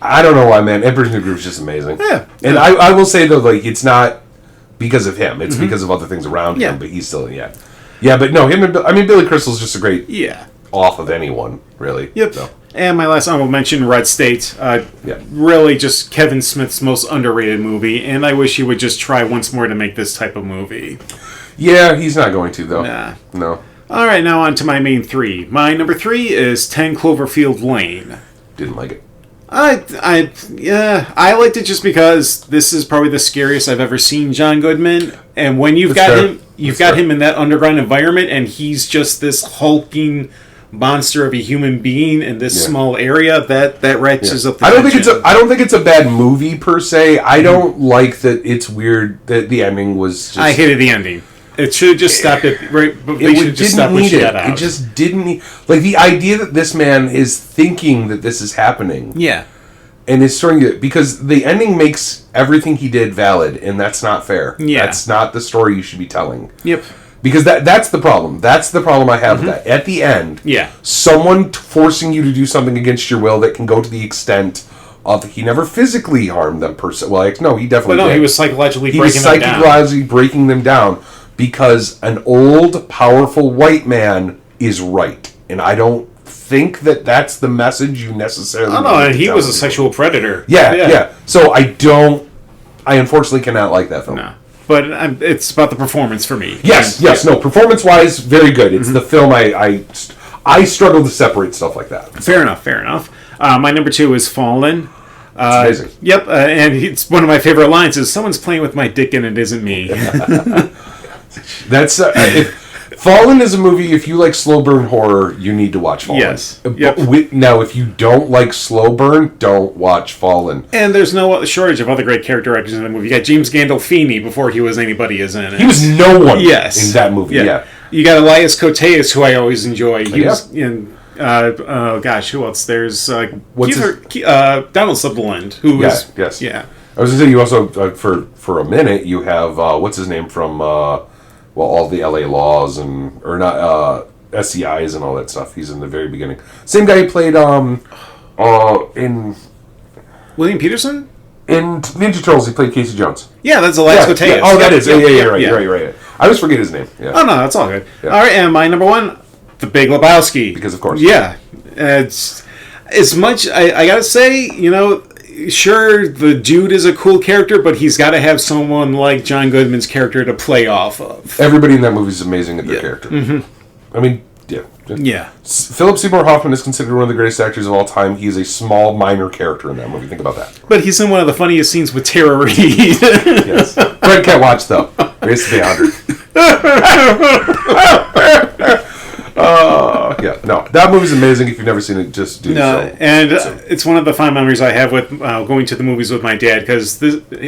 I don't know why, man. Emperor's New Groove is just amazing. Yeah. And I will say, though, like, it's not because of him. It's because of other things around him, but he's still, Yeah, but no, Billy Crystal's just a great off of anyone, really. Yep. So. And my last honorable mention, Red State. Really just Kevin Smith's most underrated movie, and I wish he would just try once more to make this type of movie. Yeah, he's not going to, though. Nah. No. All right, now on to my main 3. My number 3 is 10 Cloverfield Lane. Didn't like it. I liked it just because this is probably the scariest I've ever seen John Goodman, and when you've got him in that underground environment, and he's just this hulking monster of a human being in this small area, that ratchets up the I don't think it's a bad movie per se. I don't like that it's weird that the ending was just, I hated the ending. It should have just stopped it right. They should just stop need it. Out. It just didn't need, like, the idea that this man is thinking that this is happening. Yeah. And is starting to, because the ending makes everything he did valid, and that's not fair. Yeah. That's not the story you should be telling. Yep. Because that's the problem. That's the problem I have with that. At the end, someone forcing you to do something against your will that can go to the extent of, he never physically harmed them per se. Well, like, no, he definitely did. He was psychologically breaking them down. Because an old, powerful white man is right. And I don't think that that's the message you necessarily need. No, he was a sexual predator. Yeah. So I unfortunately cannot like that film. No. But it's about the performance for me. Yes. No, performance-wise, very good. It's the film I struggle to separate stuff like that. Fair enough. My number 2 is Fallen. It's amazing. Yep, and it's one of my favorite lines is, someone's playing with my dick and it isn't me. That's Fallen is a movie. If you like slow burn horror, you need to watch Fallen. Yes. Now, if you don't like slow burn, don't watch Fallen. And there's no shortage of other great character actors in the movie. You got James Gandolfini before he was anybody is in it. He was no one. In that movie. Yeah. You got Elias Koteas, who I always enjoy. He was in. Who else? There's Donald Sutherland, who is. Yes. Yeah. I was going to say, you also for a minute you have what's his name from all the LA Laws SCIs and all that stuff. He's in the very beginning. Same guy who played in William Peterson? In Ninja Turtles, he played Casey Jones. Yeah, that's Elias Koteas. Yeah. Oh, that is. You're right. I always forget his name. Yeah. Oh, no, that's all good. Yeah. All right, and my number 1, The Big Lebowski. Because, of course. Yeah. It's as much, I gotta say, sure, the dude is a cool character, but he's got to have someone like John Goodman's character to play off of. Everybody in that movie is amazing at their character. Mm-hmm. I mean, yeah. Philip Seymour Hoffman is considered one of the greatest actors of all time. He is a small, minor character in that movie. Think about that. But he's in one of the funniest scenes with Tara Reid. Yes. Fred can't watch, though. It has to be 100. No, that movie's amazing. If you've never seen it, just do so. And it's one of the fond memories I have with going to the movies with my dad, because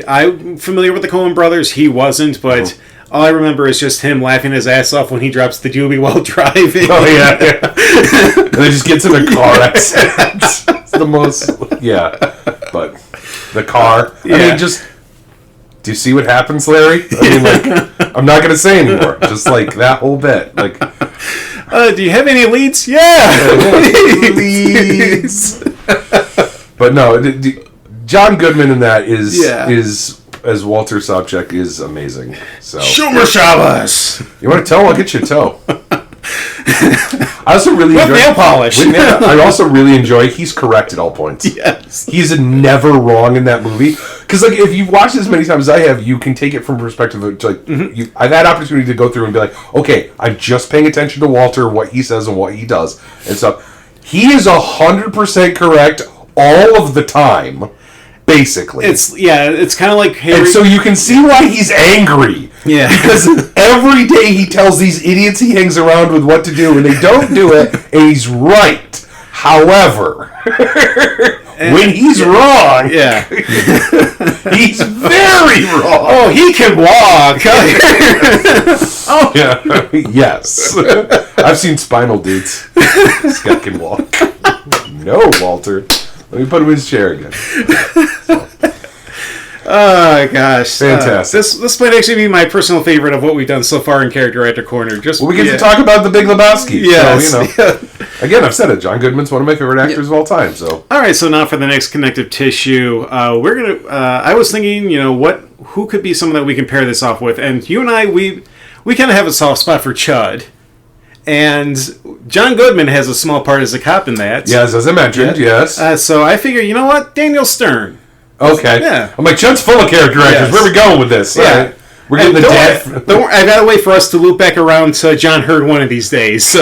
I'm familiar with the Coen brothers. He wasn't, but all I remember is just him laughing his ass off when he drops the doobie while driving. Oh, yeah. And then just gets in a car accident. It's the most... Yeah. But the car... I mean, just... Do you see what happens, Larry? I mean, like... I'm not going to say anymore. Just, like, that whole bit. Like... Do you have any leads? Yeah! Leads! But no, John Goodman in that is as Walter Sobchak is amazing. So Shomer Shabbos! You want to toe? I'll get you a toe. I also really enjoy nail polish. I also really enjoy. He's correct at all points. Yes, he's never wrong in that movie. Because like if you've watched it as many times as I have, you can take it from perspective of like I've had opportunity to go through and be like, okay, I'm just paying attention to Walter, what he says and what he does, and so he is 100% correct all of the time. Basically, it's kind of like Harry. And so you can see why he's angry. Yeah, because every day he tells these idiots he hangs around with what to do, and they don't do it, and he's right. However, when he's wrong, he's very wrong. Oh, he can walk. Oh, yeah, yes. I've seen Spinal Dudes. This guy can walk. No, Walter. Let me put him in his chair again. Oh gosh, fantastic! This might actually be my personal favorite of what we've done so far in Character Actor Corner. Just we get to talk about the Big Lebowski. Yes. So, again, I've said it. John Goodman's one of my favorite actors of all time. So, all right. So now for the next connective tissue, we're gonna. I was thinking, who could be someone that we can pair this off with, and you and I, we kind of have a soft spot for Chud. And John Goodman has a small part as a cop in that. Yes, as I mentioned, yes. So I figure, you know what? Daniel Stern. Okay. Yeah. I'm like, Chud's full of character actors. Yes. Where are we going with this? Yeah. Right. We're getting the dad. Don't worry, I got to wait for us to loop back around to John Hurd one of these days. So.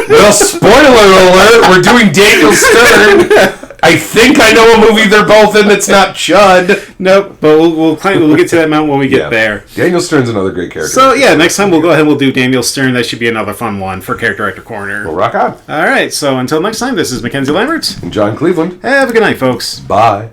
Well, spoiler alert, we're doing Daniel Stern. I think I know a movie they're both in that's not Chud. Nope, but we'll get to that mountain when we get there. Daniel Stern's another great character. So yeah, next time we'll go ahead and we'll do Daniel Stern. That should be another fun one for Character Actor Corner. Well, rock on. All right, so until next time, this is Mackenzie Lambert. And John Cleveland. Have a good night, folks. Bye.